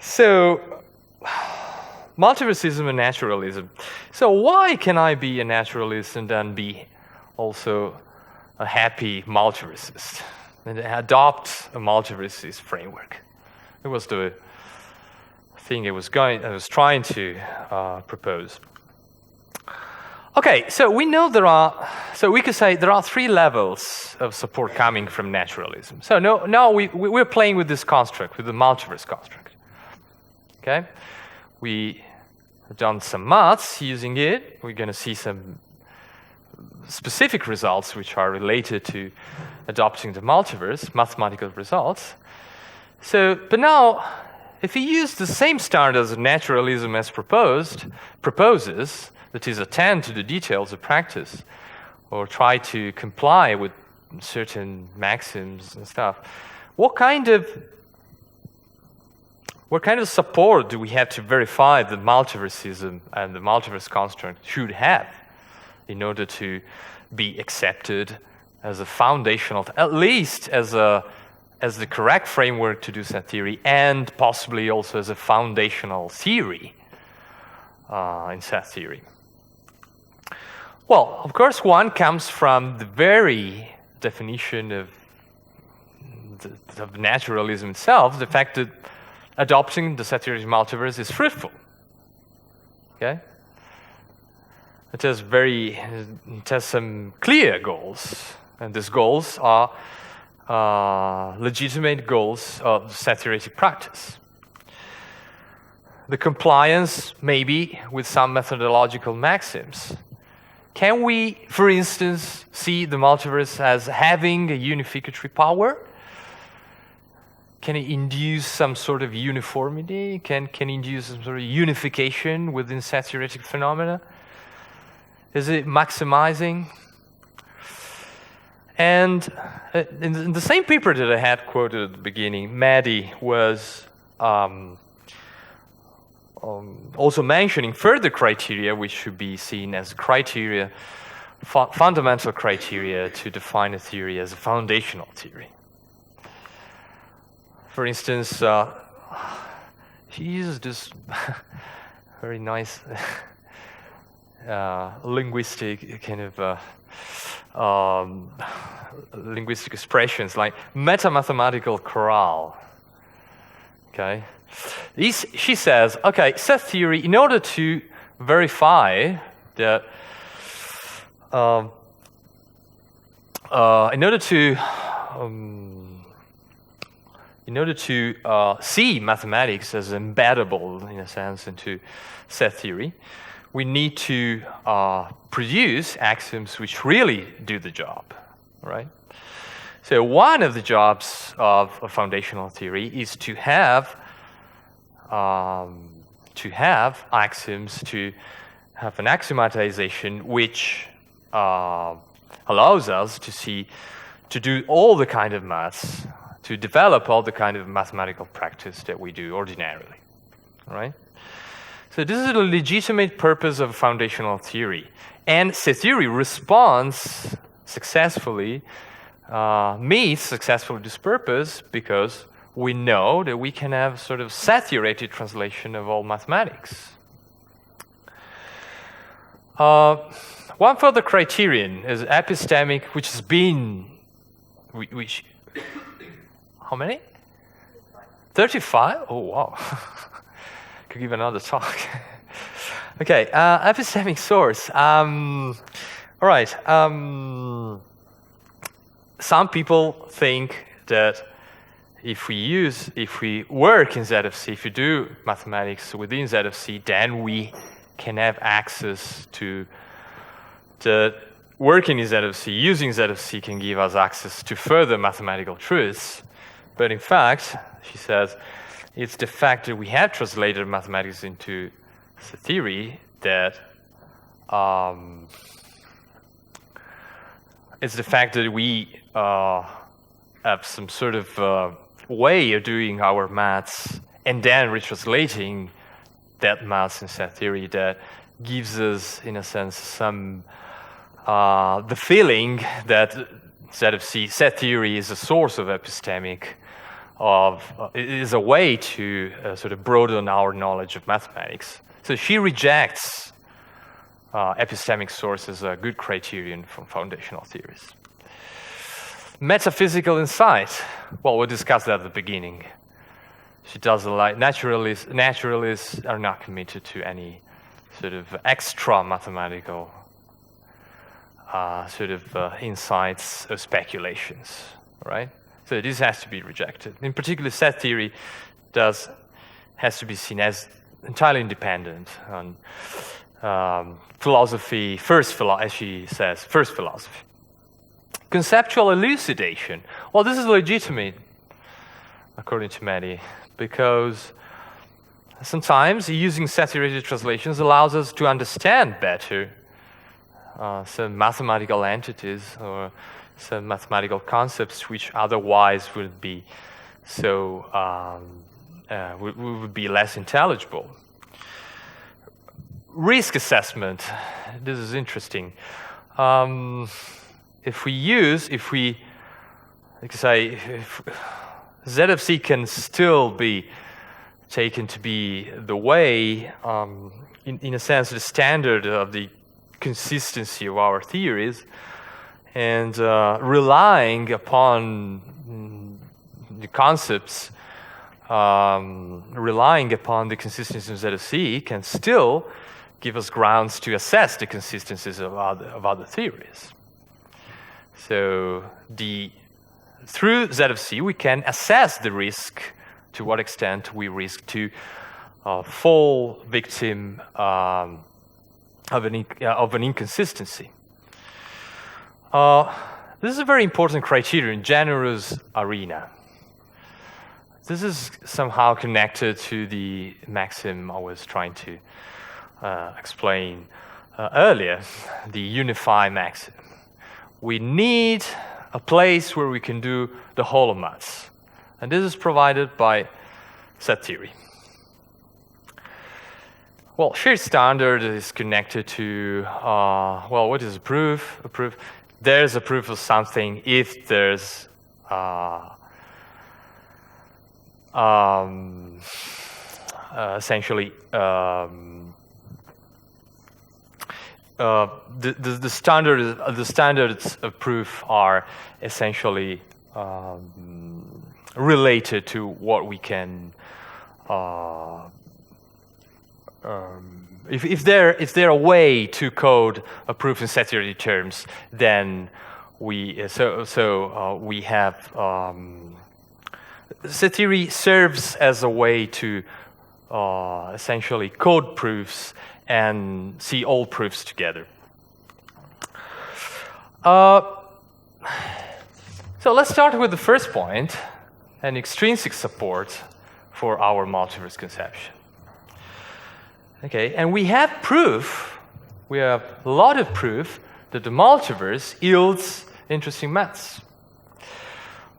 So, multiversism and naturalism. So why can I be a naturalist and then be also a happy multiversist and adopt a multiversist framework? It was the thing I was trying to propose. Okay, so we know we could say there are 3 levels of support coming from naturalism. So now we're playing with this construct, with the multiverse construct. Okay, we have done some maths using it. We're going to see some specific results which are related to adopting the multiverse, mathematical results. So, but now, if we use the same standard as naturalism as proposes, that is, attend to the details of practice, or try to comply with certain maxims and stuff, what kind of support do we have to verify that multiversism and the multiverse construct should have in order to be accepted as a foundational, at least as the correct framework to do set theory, and possibly also as a foundational theory in set theory? Well, of course, one comes from the very definition of naturalism itself, the fact that adopting the set theory multiverse is fruitful. Okay? It has some clear goals, and these goals are legitimate goals of set theoretic practice. The compliance, maybe, with some methodological maxims. Can we, for instance, see the multiverse as having a unificatory power? Can it induce some sort of uniformity? Can induce some sort of unification within set theoretic phenomena? Is it maximizing? And in the same paper that I had quoted at the beginning, Maddy was also mentioning further criteria which should be seen as criteria, fundamental criteria to define a theory as a foundational theory. For instance, he uses this very nice linguistic kind of linguistic expressions like meta-mathematical chorale. Okay, she says, okay, set theory, in order to verify that, in order to see mathematics as embeddable, in a sense, into set theory, we need to produce axioms which really do the job, right? So one of the jobs of a foundational theory is to have axioms, to have an axiomatization which allows us to do all the kind of maths, to develop all the kind of mathematical practice that we do ordinarily, right? So this is the legitimate purpose of foundational theory. And set theory responds successfully, meets successfully this purpose because we know that we can have sort of set-theoretic translation of all mathematics. One further criterion is epistemic, which has been, how many? 35? Oh, wow. Could give another talk. Okay, epistemic source. All right. Some people think that if we work in ZFC, if we do mathematics within ZFC, then we can have access to the working in ZFC, using ZFC can give us access to further mathematical truths. But in fact, she says, it's the fact that we have translated mathematics into set theory that it's the fact that we have some sort of way of doing our maths and then retranslating that maths in set theory that gives us, in a sense, some the feeling that ZFC set theory is a source of epistemic is a way to sort of broaden our knowledge of mathematics. So she rejects epistemic source as a good criterion for foundational theories. Metaphysical insight. Well, we discussed that at the beginning. She doesn't like naturalists are not committed to any sort of extra mathematical insights or speculations, right? So this has to be rejected. In particular, set theory has to be seen as entirely independent on philosophy, as she says, first philosophy. Conceptual elucidation. Well, this is legitimate, according to Maddy, because sometimes using set-theoretic translations allows us to understand better some mathematical entities or some mathematical concepts which otherwise would be would be less intelligible. Risk assessment. This is interesting. If ZFC can still be taken to be the way, in a sense, the standard of the consistency of our theories, and relying upon the concepts, relying upon the consistency of ZFC can still give us grounds to assess the consistencies of other theories. So through ZFC, we can assess the risk, to what extent we risk to fall victim of an inconsistency. This is a very important criterion in generous arena. This is somehow connected to the maxim I was trying to explain earlier, the unify maxim. We need a place where we can do the whole of maths. And this is provided by set theory. Well, shared standard is connected to, what is a proof? There's a proof of something if there's essentially the standards of proof are essentially related to what we can. If they're a way to code a proof in set theory terms, then we have set theory serves as a way to essentially code proofs and see all proofs together. So let's start with the first point, an extrinsic support for our multiverse conception. Okay, and we have proof, we have a lot of proof that the multiverse yields interesting maths.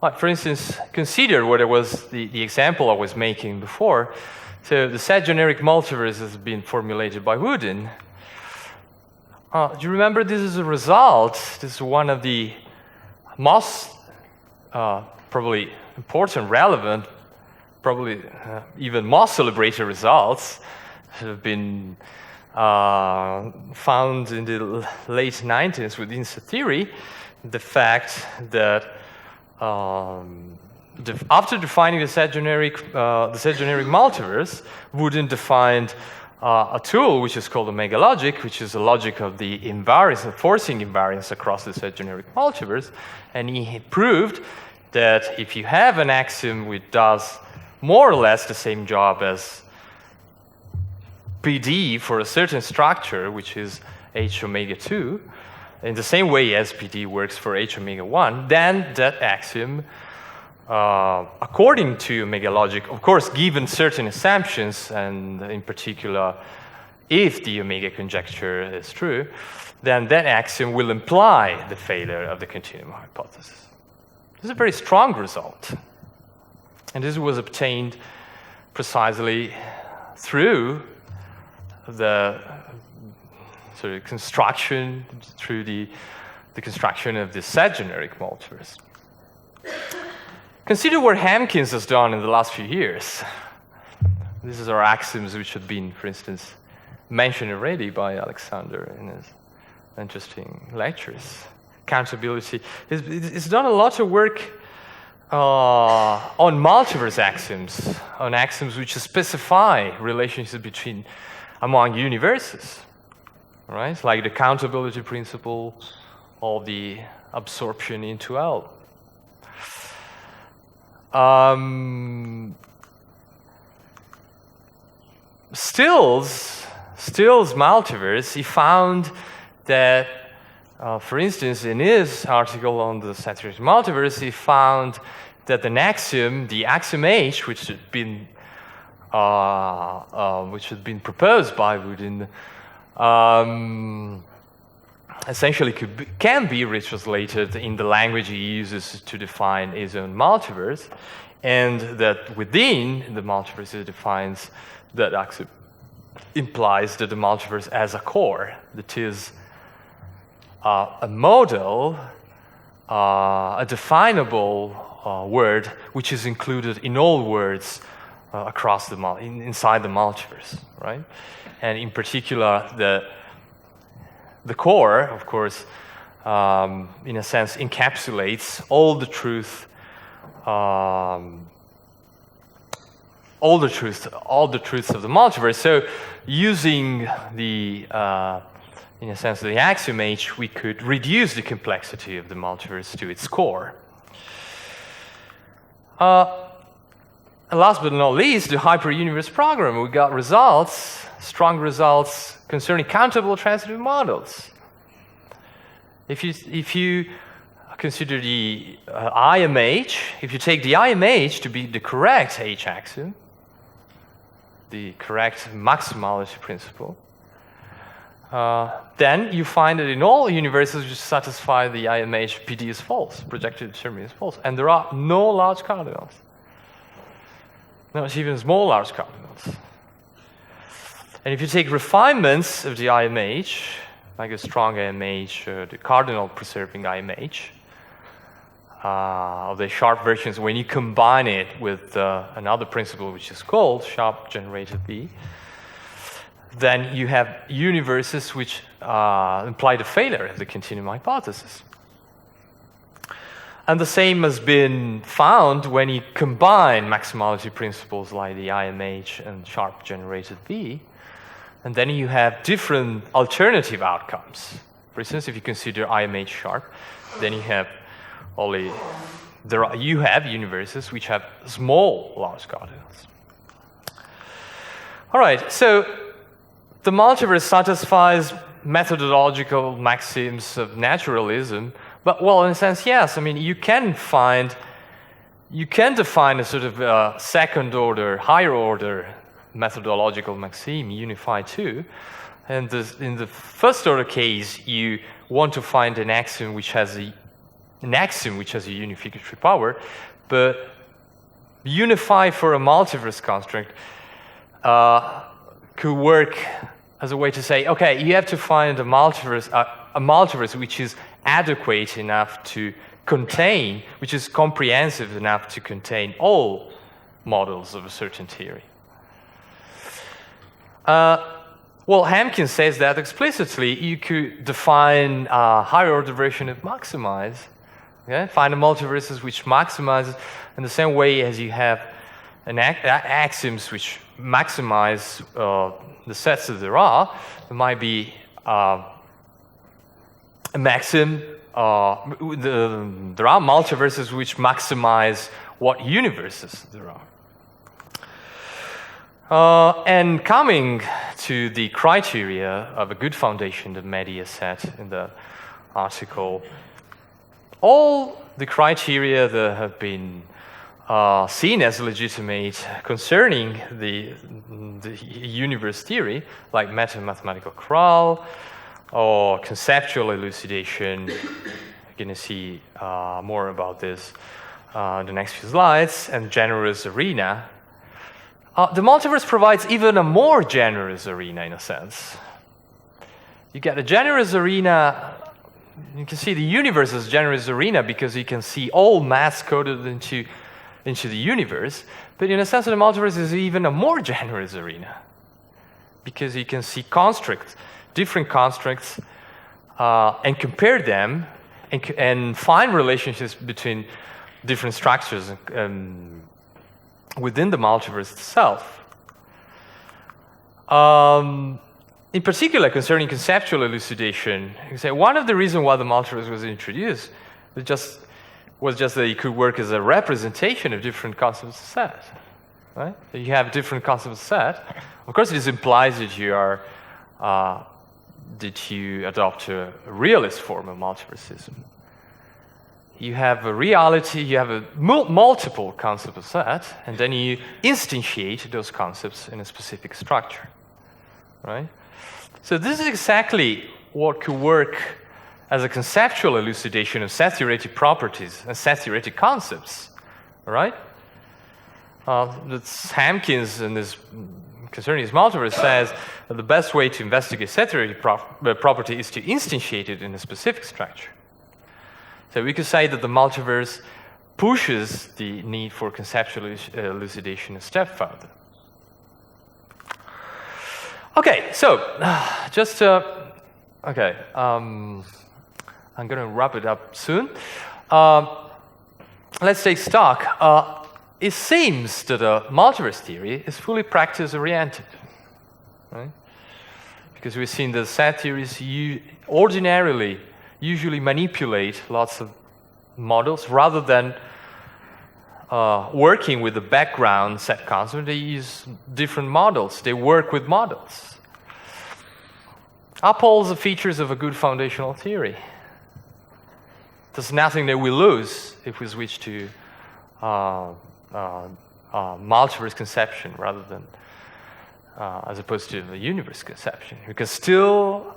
Like, for instance, consider what it was the example I was making before. So the set generic multiverse has been formulated by Wooden. Do you remember this is a result? This is one of the most probably important, relevant, probably even more celebrated results that have been found in the late 90s within set theory. The fact that after defining the set generic multiverse, Wooden defined a tool which is called omega logic, which is a logic of the invariance, of forcing invariance across the set generic multiverse, and he proved that if you have an axiom which does more or less the same job as PD for a certain structure, which is H omega 2, in the same way as PD works for H omega 1, then that axiom, according to omega logic, of course, given certain assumptions, and in particular, if the omega conjecture is true, then that axiom will imply the failure of the continuum hypothesis. This is a very strong result. And this was obtained precisely through the sort of construction, through the construction of the set generic multiverse. Consider what Hampkins has done in the last few years. These are axioms which have been, for instance, mentioned already by Alexander in his interesting lectures. Countability. It's done a lot of work on multiverse axioms, on axioms which specify relationships among universes, right? Like the countability principle or the absorption into L. Still's multiverse, he found that, for instance, in his article on the set-theoretic multiverse, he found that an axiom, the axiom H, which had been proposed by Woodin, essentially can be retranslated in the language he uses to define his own multiverse, and that within the multiverse he defines that axiom implies that the multiverse has a core, that is a model, a definable word which is included in all words across inside the multiverse, right? And in particular, the core, of course, in a sense, encapsulates all the truths of the multiverse. So, using in a sense, the axiom H, we could reduce the complexity of the multiverse to its core. And last but not least, the hyperuniverse program. We got results, strong results concerning countable-transitive models. If you consider the IMH, if you take the IMH to be the correct H axiom, the correct maximality principle, then you find that in all universes which satisfy the IMH, PD is false, projected determinant is false, and there are no large cardinals. Not even small large cardinals. And if you take refinements of the IMH, like a strong IMH, the cardinal preserving IMH, of the sharp versions, when you combine it with another principle which is called sharp generated B, then you have universes which imply the failure of the continuum hypothesis. And the same has been found when you combine maximality principles like the IMH and sharp generated B, and then you have different alternative outcomes. For instance, if you consider IMH sharp, then you have you have universes which have small large cardinals. All right, so the multiverse satisfies methodological maxims of naturalism, but, well, in a sense, yes. I mean, you can define a sort of second order, higher order methodological maxim, unify two, and in the first order case, you want to find an axiom which has a unificatory power, but unify for a multiverse construct could work as a way to say, okay, you have to find a multiverse which is adequate enough to contain, which is comprehensive enough to contain all models of a certain theory. Well, Hampkins says that explicitly. You could define a higher order version of maximize, okay? Find a multiverses which maximizes in the same way as you have axioms which maximize the sets that there are. There might be a maxim. There are multiverses which maximize what universes there are. And coming to the criteria of a good foundation that Maddy has set in the article, all the criteria that have been seen as legitimate concerning the universe theory, like meta-mathematical corral or conceptual elucidation. You're going to see more about this in the next few slides, and generous arena. The multiverse provides even a more generous arena, in a sense. You get a generous arena. You can see the universe as generous arena because you can see all mass coded into into the universe. But in a sense, the multiverse is even a more generous arena, because you can see constructs, different constructs, and compare them and find relationships between different structures within the multiverse itself. In particular, concerning conceptual elucidation, you say one of the reasons why the multiverse was introduced was just that it could work as a representation of different concepts of set. Right? So you have different concepts of set. Of course, this implies that you adopt a realist form of multiversism. You have a reality, you have a multiple concept of set, and then you instantiate those concepts in a specific structure. Right? So this is exactly what could work as a conceptual elucidation of set-theoretic properties and set-theoretic concepts. All right? That's Hampkins, in this concerning his multiverse, says that the best way to investigate set-theoretic property is to instantiate it in a specific structure. So we could say that the multiverse pushes the need for conceptual elucidation a step further. Okay, so just okay, I'm going to wrap it up soon. Let's take stock. It seems that a multiverse theory is fully practice-oriented, right? Because we've seen that set theories usually manipulate lots of models rather than working with the background set concept. They use different models. They work with models. Upholds the features of a good foundational theory. There's nothing that we lose if we switch to multiverse conception rather than as opposed to the universe conception. We can still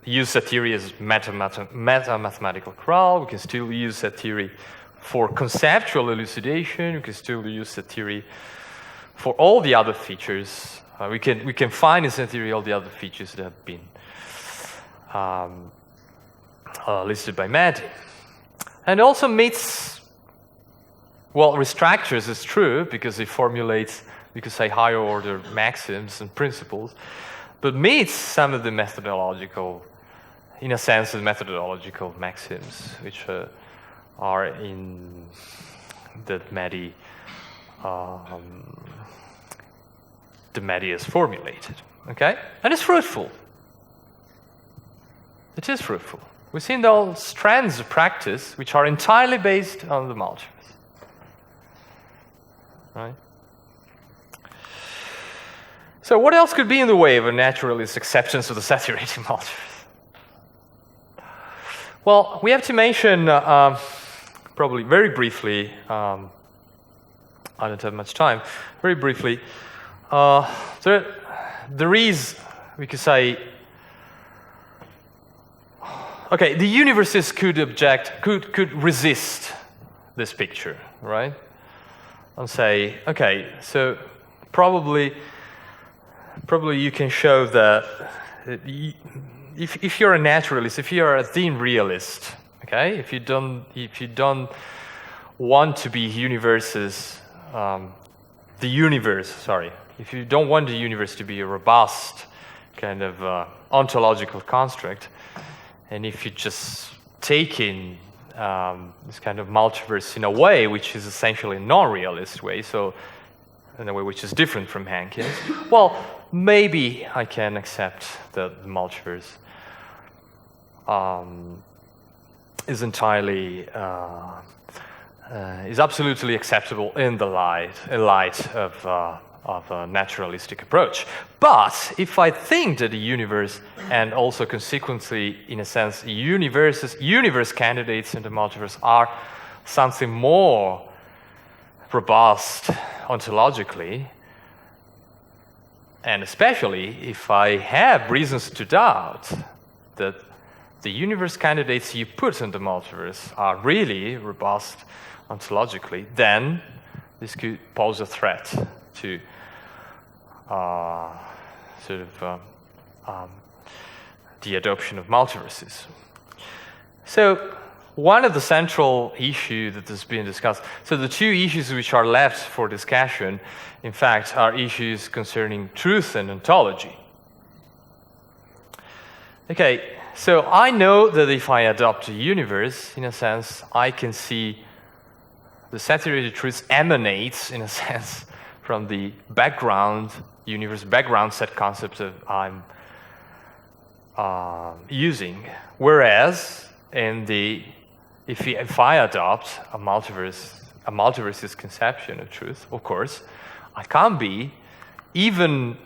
use set theory as meta-mathematical crawl. We can still use set theory for conceptual elucidation. We can still use set theory for all the other features. We can find in set theory all the other features that have been listed by Maddy. And also meets, well, restructures is true because it formulates, you could say, higher order maxims and principles, but meets some of the methodological, in a sense, the methodological maxims which are in that Maddy has formulated. Okay, and it's fruitful. It is fruitful. We've seen those strands of practice which are entirely based on the multiverse. Right? So what else could be in the way of a naturalist acceptance of the set-theoretic multiverse? Well, we have to mention, probably very briefly, I don't have much time, very briefly, there is, we could say, okay, the universes could resist this picture, right? And say, okay, so probably you can show that if you're a naturalist, if you're a thin realist, okay, if you don't want to be if you don't want the universe to be a robust kind of ontological construct, and if you just take in this kind of multiverse in a way which is essentially a non-realist way, so in a way which is different from Hankins, well, maybe I can accept that the multiverse is entirely, is absolutely acceptable in light of a naturalistic approach. But if I think that the universe, and also consequently, in a sense, universe candidates in the multiverse are something more robust ontologically, and especially if I have reasons to doubt that the universe candidates you put in the multiverse are really robust ontologically, then this could pose a threat to the adoption of multiverses. So one of the central issues that has been discussed. So the two issues which are left for discussion, in fact, are issues concerning truth and ontology. Okay, so I know that if I adopt a universe, in a sense, I can see the set-theoretic truth emanates, in a sense, from the background universe, background set concept that I'm using. Whereas, if I adopt a multiverse's conception of truth, of course, I can't be, even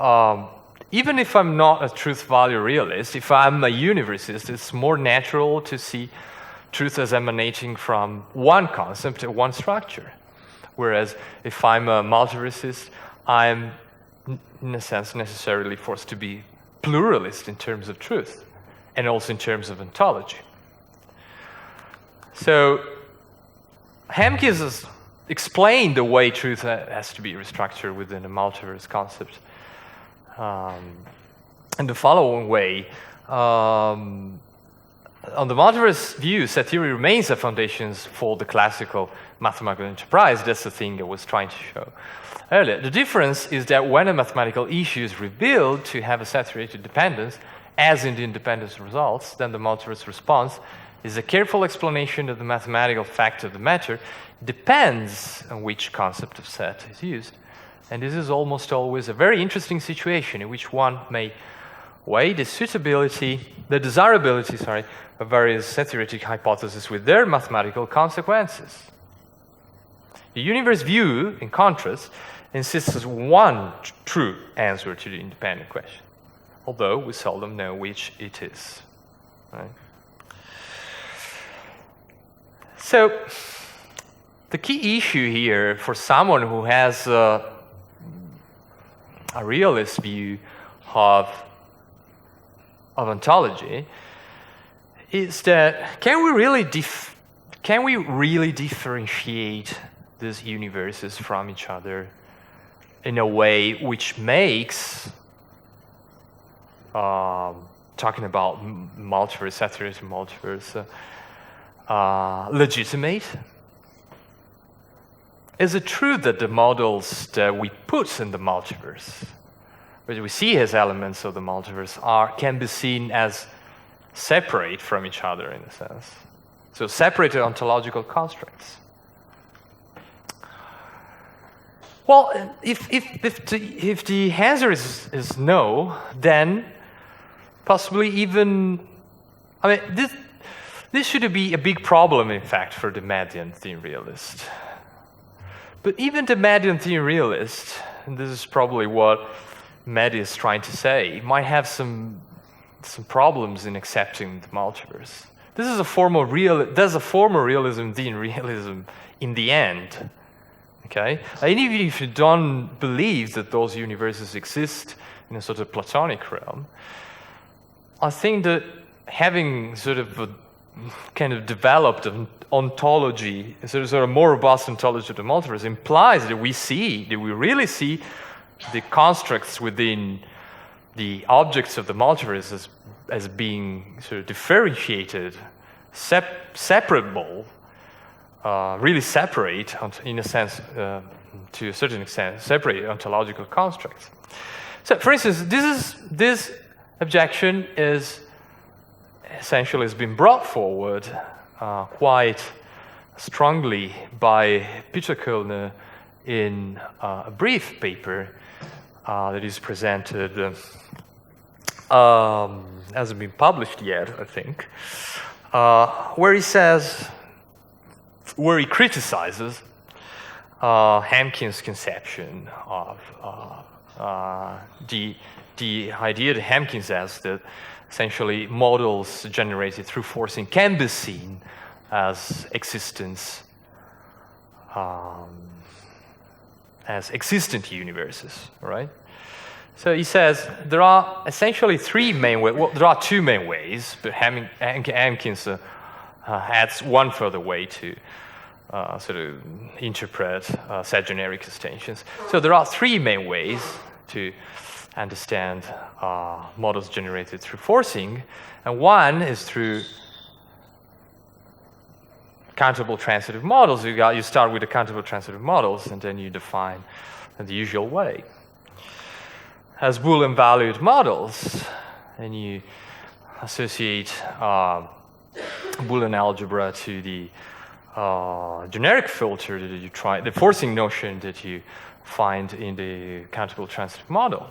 if I'm not a truth-value realist, if I'm a universalist, it's more natural to see truth as emanating from one concept or one structure. Whereas if I'm a multiversist, I'm, in a sense, necessarily forced to be pluralist in terms of truth, and also in terms of ontology. So Hemkins has explained the way truth has to be restructured within a multiverse concept in the following way. On the multiverse view, set theory remains the foundations for the classical mathematical enterprise. That's the thing I was trying to show earlier. The difference is that when a mathematical issue is revealed to have a set-theoretic dependence, as in the independence results, then the multiverse response is a careful explanation of the mathematical fact of the matter, depends on which concept of set is used. And this is almost always a very interesting situation in which one may weigh the desirability of various set-theoretic hypotheses with their mathematical consequences. The universe view, in contrast, insists on one true answer to the independent question, although we seldom know which it is. Right? So, the key issue here for someone who has a realist view of ontology is that can we really differentiate these universes from each other in a way which makes talking about multiverse, set-theoretic multiverse, legitimate? Is it true that the models that we put in the multiverse, which we see as elements of the multiverse, can be seen as separate from each other in a sense? So separated ontological constructs. Well, if the answer is no, then possibly even, I mean, this should be a big problem, in fact, for the Maddian theme realist. But even the Maddian theme realist, and this is probably what Maddy is trying to say, might have some problems in accepting the multiverse. This is a form of there's a form of realism, theme realism, in the end. Okay? And even if you don't believe that those universes exist in a sort of Platonic realm, I think that having sort of kind of developed an ontology, sort of more robust ontology of the multiverse, implies that we really see the constructs within the objects of the multiverse as being sort of differentiated, separable, really separate, in a sense, to a certain extent, separate ontological constructs. So, for instance, this objection is essentially has been brought forward quite strongly by Peter Koellner in a brief paper that is presented, hasn't been published yet, I think, where he criticizes Hemkins' conception of the idea that Hemkins has that essentially models generated through forcing can be seen as existence, as existent universes, right? So he says there are essentially three main ways. Well, there are two main ways, but Hemkins adds one further way to sort of interpret set generic extensions. So there are three main ways to understand models generated through forcing, and one is through Countabletransitive models, you start with the Countabletransitive models, and then you define in the usual way as Boolean valued models, and you associate Boolean algebra to the generic filter that you try, the forcing notion that you find in the Countabletransitive model.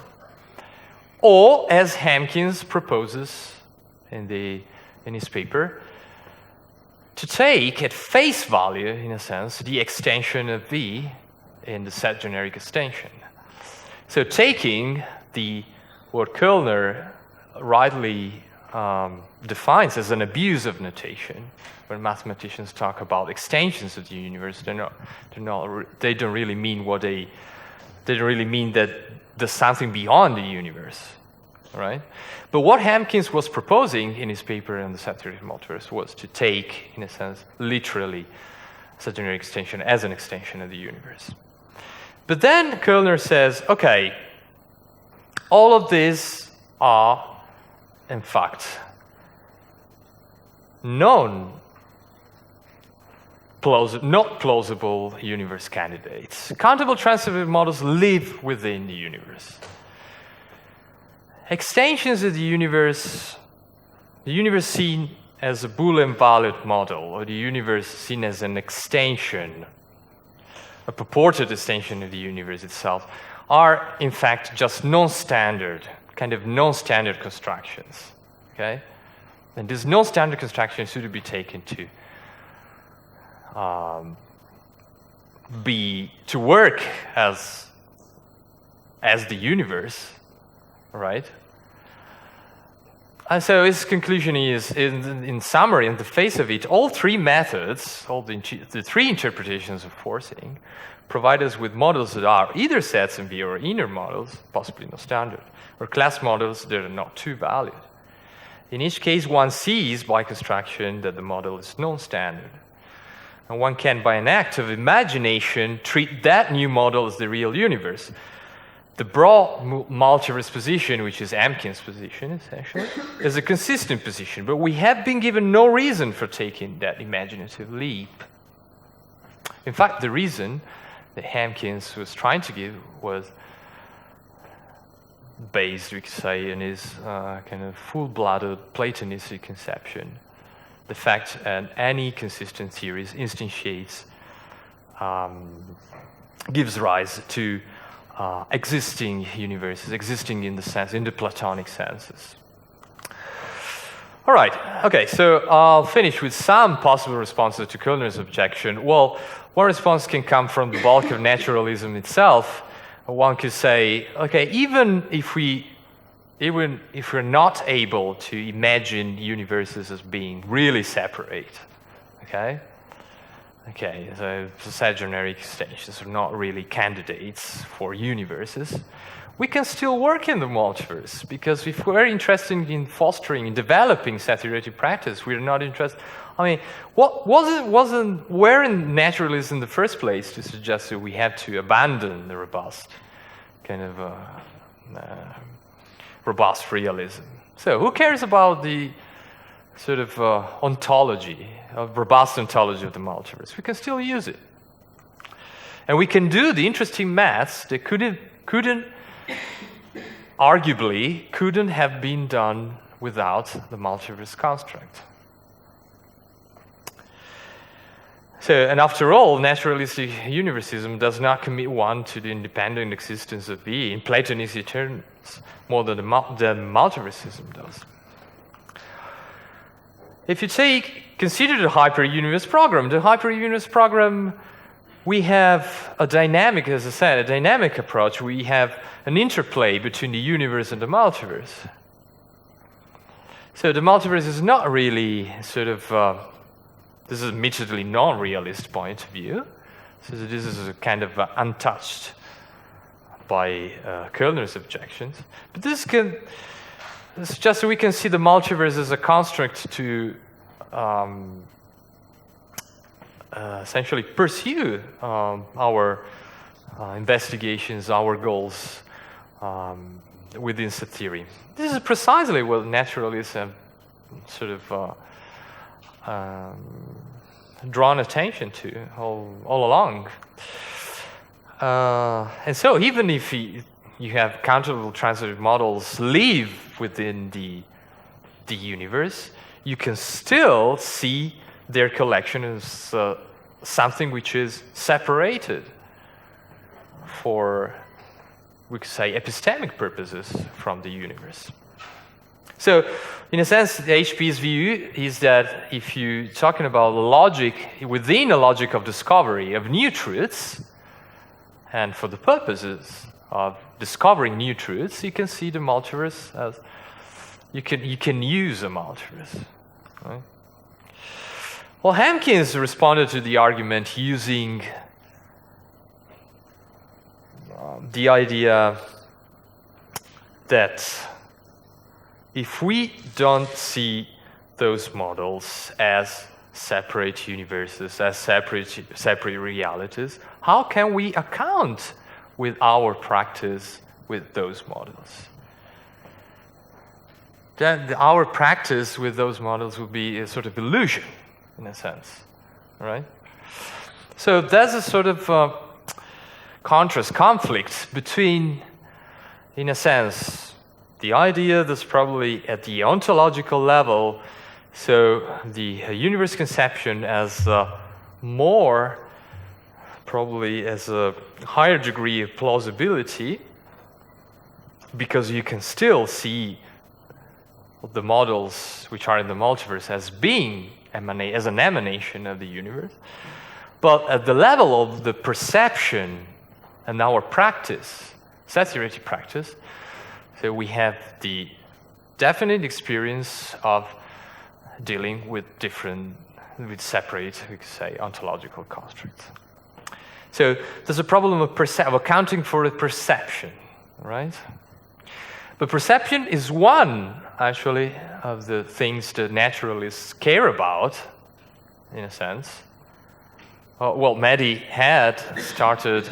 Or, as Hampkins proposes in his paper, to take at face value, in a sense, the extension of V in the set generic extension. So taking what Kellner rightly defines as an abuse of notation, when mathematicians talk about extensions of the universe, they don't really mean they don't really mean that there's something beyond the universe, right? But what Hampkins was proposing in his paper on the set theory of multiverse was to take, in a sense, literally set generic extension as an extension of the universe. But then Kellner says, okay, all of these are, in fact, not plausible universe candidates. Countabletransitive models live within the universe. Extensions of the universe seen as a Boolean valid model, or the universe seen as an extension, a purported extension of the universe itself, are in fact just non-standard constructions, okay? And these non-standard constructions should be taken to work as the universe, right? And so his conclusion is, in summary, in the face of it, all three methods, all the three interpretations of forcing, provide us with models that are either sets in V or inner models, possibly no standard, or class models that are not too valid. In each case, one sees by construction that the model is non-standard. And one can, by an act of imagination, treat that new model as the real universe. The broad multiverse position, which is Hampkins' position, essentially, is a consistent position, but we have been given no reason for taking that imaginative leap. In fact, the reason that Hampkins was trying to give was based, we could say, in his kind of full-blooded Platonistic conception. The fact that any consistent theories instantiates, gives rise to existing universes, existing in the Platonic senses. All right, okay, so I'll finish with some possible responses to Kellner's objection. Well, one response can come from the bulk of naturalism itself. One could say, okay, even if we're not able to imagine universes as being really separate, okay, so set generic extensions are not really candidates for universes, we can still work in the multiverse, because if we're interested in fostering and developing set-theoretic practice, we're not interested. I mean, where in naturalism in the first place to suggest that we have to abandon the robust kind of robust realism? So who cares about the sort of ontology, of robust ontology of the multiverse? We can still use it. And we can do the interesting maths that arguably couldn't have been done without the multiverse construct. So, and after all, naturalistic universalism does not commit one to the independent existence of V in Platonistic terms more than the multiversism does. If you consider the hyperuniverse program, we have a dynamic, as I said, a dynamic approach. We have an interplay between the universe and the multiverse. So the multiverse is not really sort of, this is admittedly non-realist point of view. So this is a kind of untouched by Kellner's objections. But it's just so we can see the multiverse as a construct to essentially pursue our investigations, our goals within set theory. This is precisely what naturalists have sort of drawn attention to all along. And so even if you have countable-transitive models live within the universe, you can still see their collection as something which is separated for, we could say, epistemic purposes from the universe. So, in a sense, the HP's view is that if you're talking about logic, within a logic of discovery of new truths, and for the purposes of discovering new truths, you can see the multiverse as, you can use a multiverse. Right? Well, Hampkins responded to the argument using the idea that if we don't see those models as separate universes, as separate realities, how can we account with our practice with those models? Then our practice with those models would be a sort of illusion, in a sense, right? So there's a sort of conflict between, in a sense, the idea that's probably at the ontological level, so the universe conception as more, probably as a higher degree of plausibility, because you can still see the models which are in the multiverse as being as an emanation of the universe. But at the level of the perception and our practice, set-theoretic practice, so we have the definite experience of dealing with separate, we could say, ontological constructs. So there's a problem of accounting for the perception, right? But perception is one, actually, of the things that naturalists care about, in a sense. Well, Maddy had started,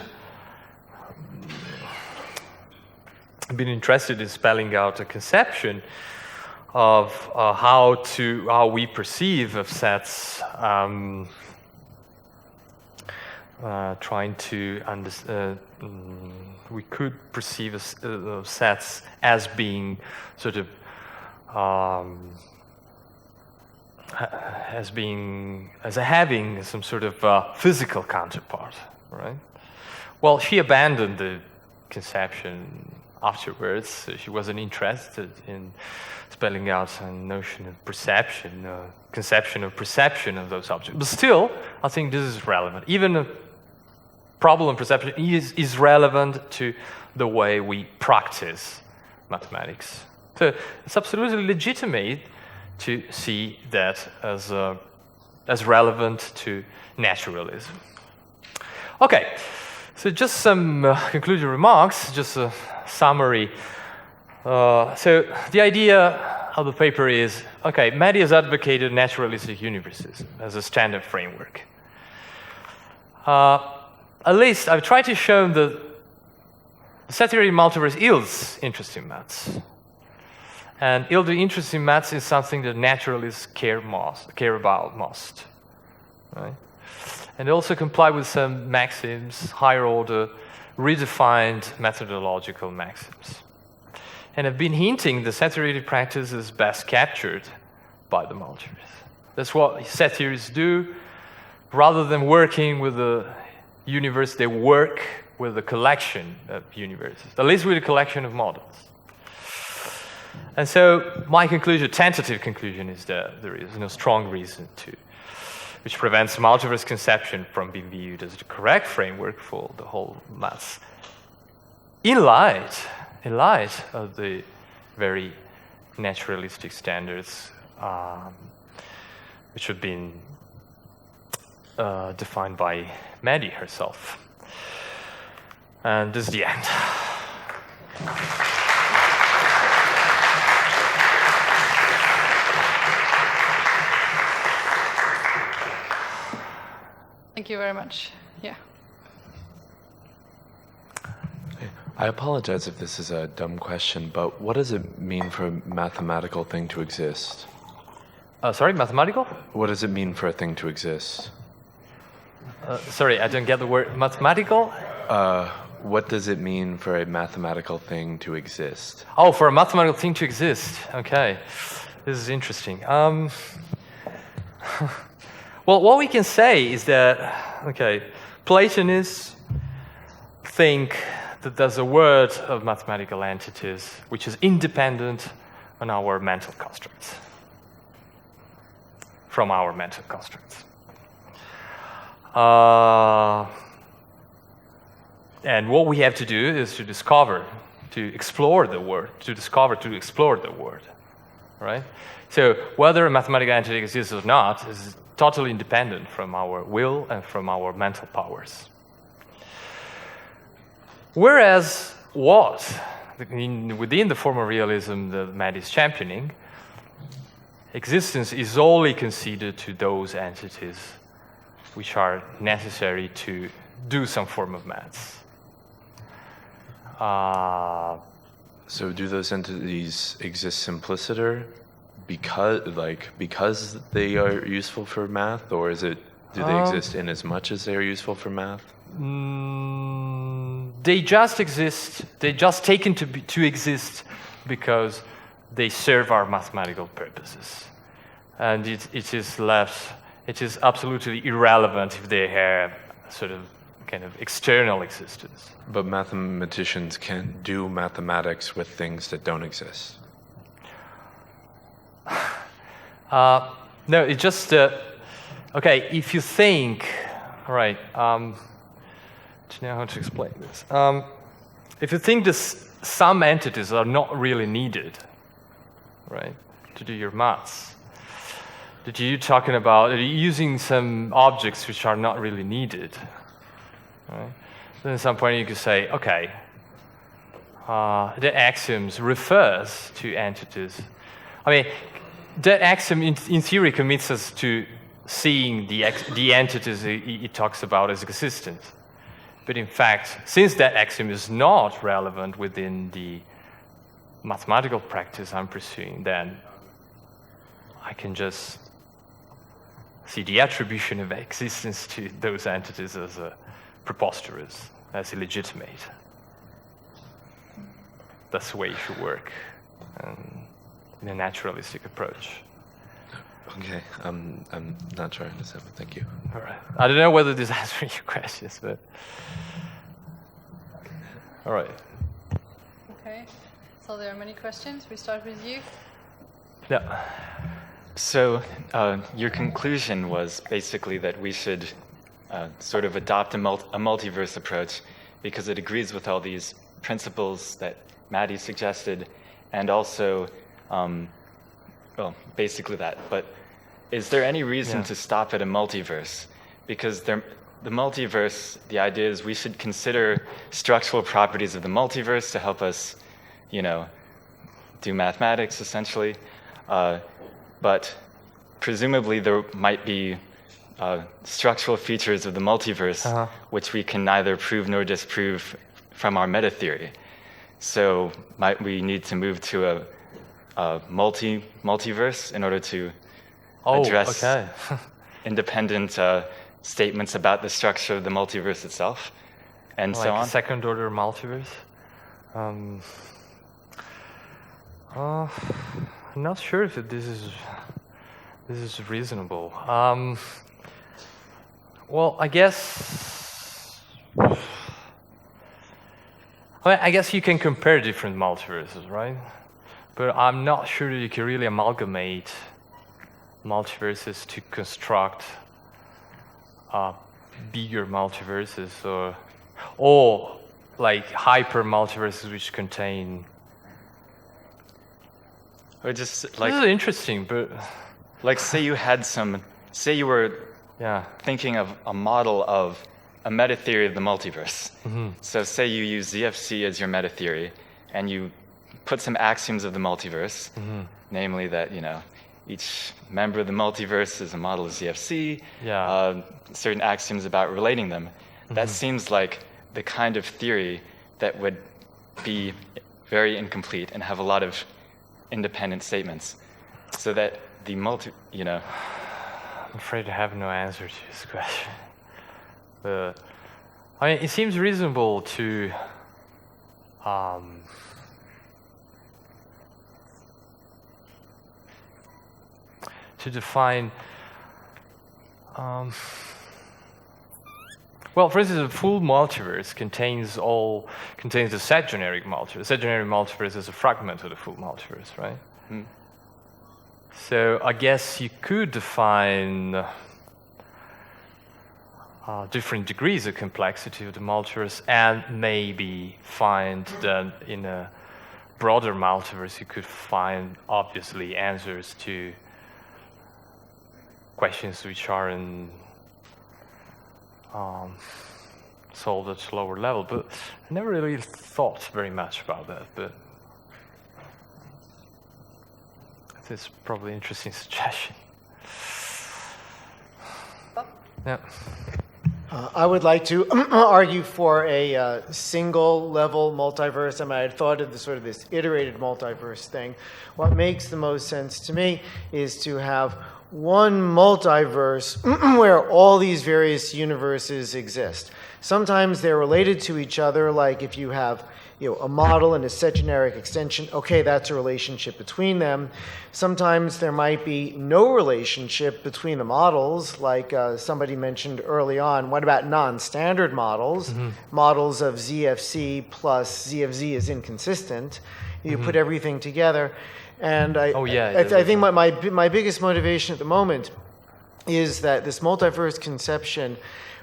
been interested in spelling out a conception of how we perceive of sets, trying to understand. We could perceive sets as being sort of as having some sort of physical counterpart, right? Well, she abandoned the conception afterwards. She wasn't interested in spelling out a notion of perception, conception of perception of those objects. But still, I think this is relevant. Even a problem perception is relevant to the way we practice mathematics. So it's absolutely legitimate to see that as relevant to naturalism. Okay, so just some concluding remarks, just a summary. So the idea of the paper is, okay, Maddy has advocated naturalistic universes as a standard framework. At least I've tried to show that the set theory multiverse yields interesting maths. And yielding interesting maths is something that naturalists care about most. Right? And they also comply with some maxims, higher order, redefined methodological maxims. And I've been hinting the set theoretic practice is best captured by the multiverse. That's what set theories do. Rather than working with the universe, they work with a collection of universes, at least with a collection of models. And so my conclusion, tentative conclusion, is that there is no strong reason which prevents multiverse conception from being viewed as the correct framework for the whole maths in light of the very naturalistic standards which have been defined by Maddy herself. And this is the end. Thank you very much. Yeah. I apologize if this is a dumb question, but what does it mean for a mathematical thing to exist? Sorry, mathematical? What does it mean for a thing to exist? Sorry, I don't get the word mathematical. What does it mean for a mathematical thing to exist? Oh, for a mathematical thing to exist. Okay, this is interesting. Well, what we can say is that, Platonists think that there's a world of mathematical entities which is independent on our mental constructs, from our mental constructs. And what we have to do is to discover, to explore the world, to explore the world, right? So whether a mathematical entity exists or not is totally independent from our will and from our mental powers. Whereas within the form of realism that Maddy is championing, existence is only conceded to those entities which are necessary to do some form of maths. So do those entities exist simpliciter because they are useful for math, or do they exist in as much as they are useful for math? They just exist. They just taken to exist because they serve our mathematical purposes, and it is absolutely irrelevant if they have sort of kind of external existence. But mathematicians can't do mathematics with things that don't exist. No, it's just if you think, right? Do you know how to explain this? If you think that some entities are not really needed, right, to do your maths, that you're talking about using some objects which are not really needed, right? Then at some point you could say, okay, the axioms refers to entities. I mean, that axiom in theory commits us to seeing the entities it talks about as existent. But in fact, since that axiom is not relevant within the mathematical practice I'm pursuing, then I can just see the attribution of existence to those entities as preposterous, as illegitimate. That's the way it should work in a naturalistic approach. Okay, I'm not sure I understand, but thank you. All right. I don't know whether this answers your questions, but all right. Okay. So there are many questions. We start with you. Yeah. So your conclusion was basically that we should sort of adopt a multiverse approach because it agrees with all these principles that Maddy suggested, and also, basically that. But is there any reason to stop at a multiverse? Because the multiverse, the idea is we should consider structural properties of the multiverse to help us, do mathematics, essentially. But presumably there might be structural features of the multiverse which we can neither prove nor disprove from our meta theory. So might we need to move to a multiverse in order to address independent statements about the structure of the multiverse itself, and so on? Second order multiverse? I'm not sure if this is reasonable. Well, I guess you can compare different multiverses, right? But I'm not sure that you can really amalgamate multiverses to construct bigger multiverses or like hyper multiverses which contain. Or just like, this is interesting, but like say you were thinking of a model of a meta theory of the multiverse. Mm-hmm. So say you use ZFC as your meta theory, and you put some axioms of the multiverse, namely that each member of the multiverse is a model of ZFC. Certain axioms about relating them. That seems like the kind of theory that would be very incomplete and have a lot of independent statements. So that the I'm afraid I have no answer to this question. I mean, it seems reasonable to define. Well, for instance, a full multiverse contains the set generic multiverse. The set generic multiverse is a fragment of the full multiverse, right? So I guess you could define different degrees of complexity of the multiverse, and maybe find that in a broader multiverse you could find obviously answers to questions which are in solved at a lower level, but I never really thought very much about that. But it's probably an interesting suggestion. Yeah. I would like to argue for a single-level multiverse. I mean, I had thought of this iterated multiverse thing. What makes the most sense to me is to have one multiverse where all these various universes exist. Sometimes they're related to each other, like if you have a model and a set generic extension, okay, that's a relationship between them. Sometimes there might be no relationship between the models, like somebody mentioned early on. What about non-standard models? Models of ZFC plus Z of Z is inconsistent. You put everything together. And I think my biggest motivation at the moment is that this multiverse conception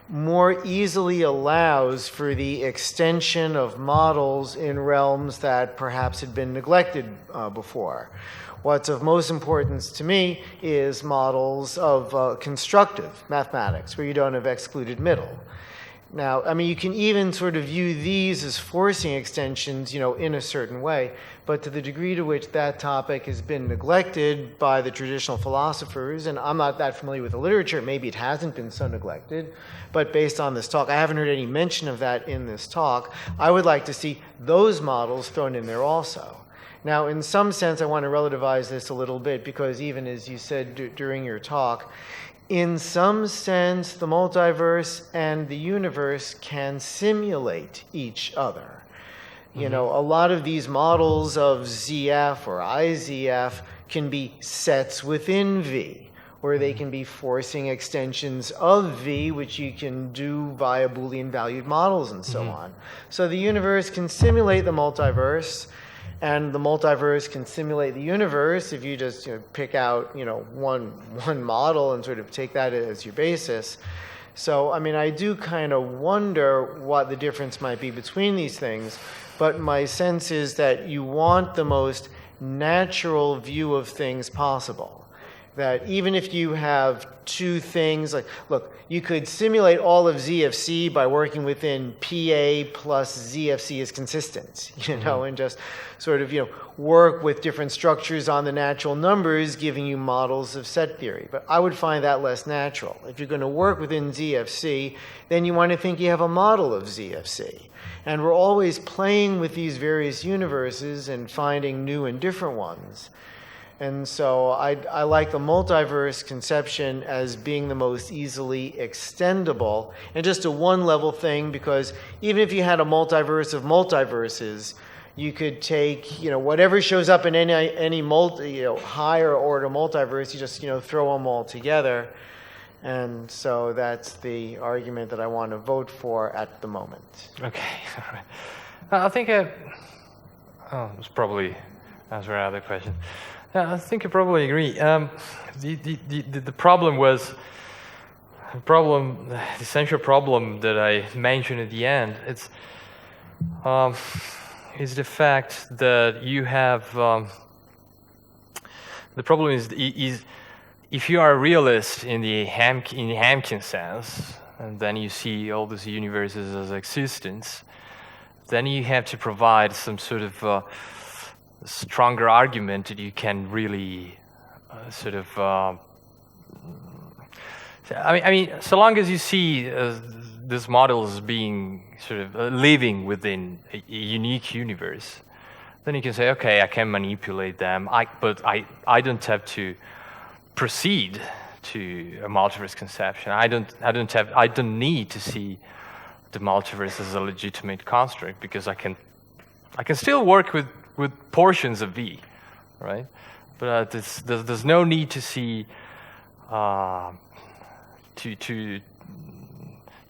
more easily allows for the extension of models in realms that perhaps had been neglected before. What's of most importance to me is models of constructive mathematics, where you don't have excluded middle. Now, I mean, you can even sort of view these as forcing extensions, in a certain way, but to the degree to which that topic has been neglected by the traditional philosophers, and I'm not that familiar with the literature, maybe it hasn't been so neglected, but based on this talk, I haven't heard any mention of that in this talk. I would like to see those models thrown in there also. Now, in some sense, I want to relativize this a little bit, because even as you said during your talk, in some sense, the multiverse and the universe can simulate each other. A lot of these models of ZF or IZF can be sets within V, or they can be forcing extensions of V, which you can do via Boolean valued models and so on. So the universe can simulate the multiverse, and the multiverse can simulate the universe if you just pick out one model and sort of take that as your basis. So I mean, I do kind of wonder what the difference might be between these things, but my sense is that you want the most natural view of things possible. That even if you have two things, like, look, you could simulate all of ZFC by working within PA plus ZFC is consistent, and just sort of, work with different structures on the natural numbers, giving you models of set theory. But I would find that less natural. If you're going to work within ZFC, then you want to think you have a model of ZFC. And we're always playing with these various universes and finding new and different ones. And so I like the multiverse conception as being the most easily extendable, and just a one-level thing, because even if you had a multiverse of multiverses, you could take whatever shows up in any higher order multiverse, you just throw them all together. And so that's the argument that I want to vote for at the moment. Okay, all right. I think it was probably answer another question. Yeah, I think you probably agree. The problem was the essential problem that I mentioned at the end. Is the fact that you have the problem is if you are a realist in the Hamkin sense, and then you see all these universes as existence, then you have to provide some sort of stronger argument that you can really I mean, so long as you see these models being sort of living within a unique universe, then you can say, okay, I can manipulate them, but I don't have to proceed to a multiverse conception. I don't need to see the multiverse as a legitimate construct because I can still work with portions of V, right? But there's no need to see to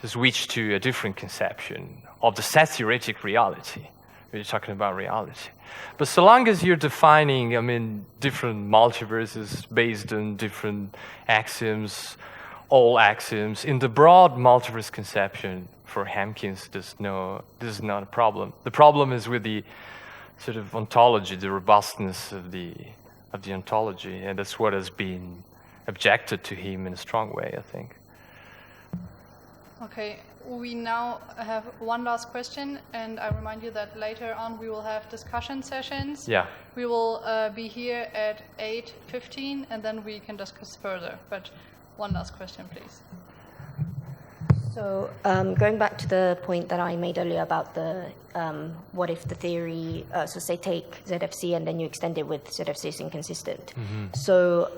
switch to a different conception of the set-theoretic reality. We're talking about reality. But so long as you're defining, different multiverses based on different axioms, all axioms, in the broad multiverse conception for Hampkins, this is not a problem. The problem is with the sort of ontology, the robustness of the ontology, and that's what has been objected to him in a strong way, I think. Okay, we now have one last question, and I remind you that later on we will have discussion sessions. Yeah. We will be here at 8:15, and then we can discuss further. But one last question, please. So going back to the point that I made earlier about the what if the theory, so say take ZFC and then you extend it with ZFC is inconsistent. Mm-hmm. So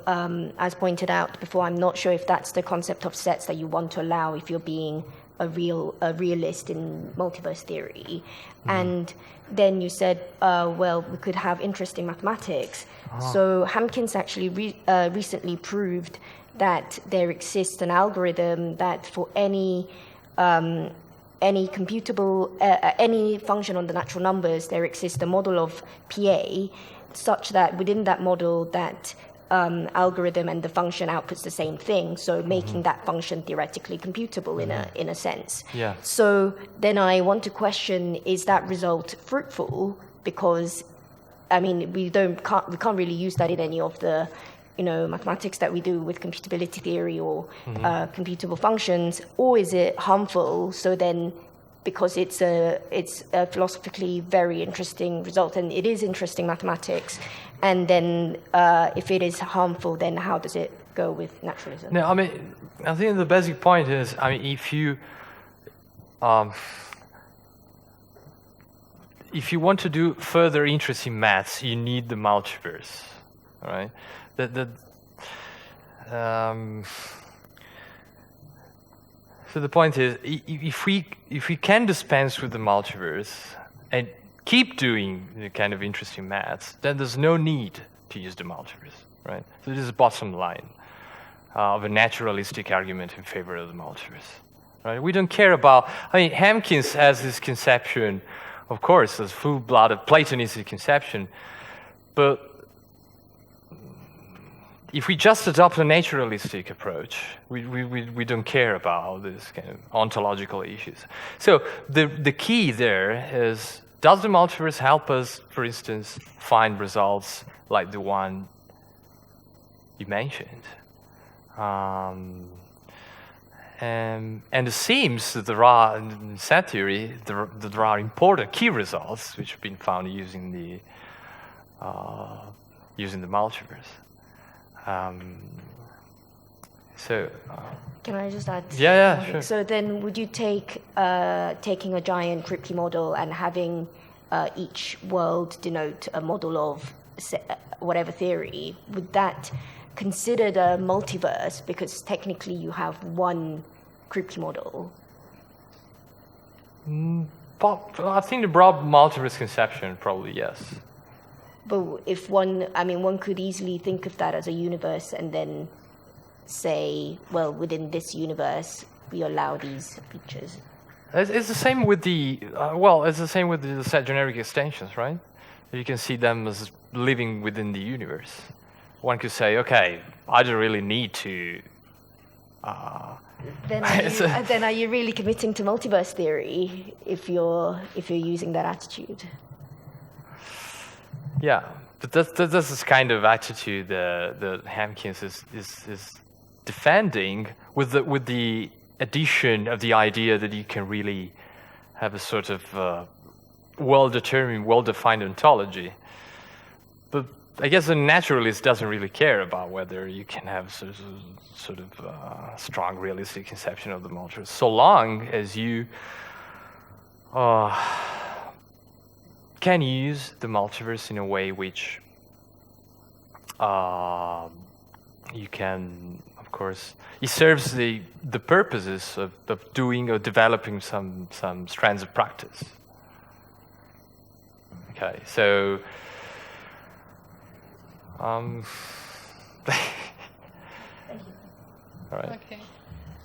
as pointed out before, I'm not sure if that's the concept of sets that you want to allow if you're being a realist in multiverse theory. Mm-hmm. And then you said, well, we could have interesting mathematics. So Hampkins actually recently proved that there exists an algorithm that for any computable, any function on the natural numbers, there exists a model of PA such that within that model that algorithm and the function outputs the same thing, so making that function theoretically computable in a sense. Yeah. So then I want to question, is that result fruitful? Because we can't really use that in any of the mathematics that we do with computability theory or computable functions, or is it harmful? So then, because it's a philosophically very interesting result, and it is interesting mathematics, and then if it is harmful, then how does it go with naturalism? No, I think the basic point is, if you want to do further interesting maths, you need the multiverse, right? So the point is, if we can dispense with the multiverse and keep doing the kind of interesting maths, then there's no need to use the multiverse, right? So this is the bottom line of a naturalistic argument in favor of the multiverse, right? We don't care about. Hampkins has this conception, of course, as full-blooded Platonistic conception, but if we just adopt a naturalistic approach, we don't care about this kind of ontological issues. So the key there is, does the multiverse help us, for instance, find results like the one you mentioned? And it seems that there are, in set theory, there are important key results which have been found using the multiverse. Can I just add? Yeah, sure. So then, would you take taking a giant Kripke model and having each world denote a model of whatever theory? Would that considered a multiverse because technically you have one Kripke model? I think the broad multiverse conception, probably yes. But if one could easily think of that as a universe and then say, well, within this universe, we allow these features. It's the same with it's the same with the set generic extensions, right? You can see them as living within the universe. One could say, okay, I don't really need to. Then are you really committing to multiverse theory if you're using that attitude? Yeah, but that's this kind of attitude that Hampkins is defending with the addition of the idea that you can really have a sort of well-determined, well-defined ontology. But I guess a naturalist doesn't really care about whether you can have sort of strong realistic conception of the multiverse, so long as you can use the multiverse in a way which you can, of course, it serves the purposes of doing or developing some strands of practice. Okay, so all right. Okay,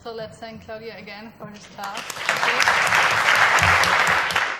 so let's thank Claudio again for his talk.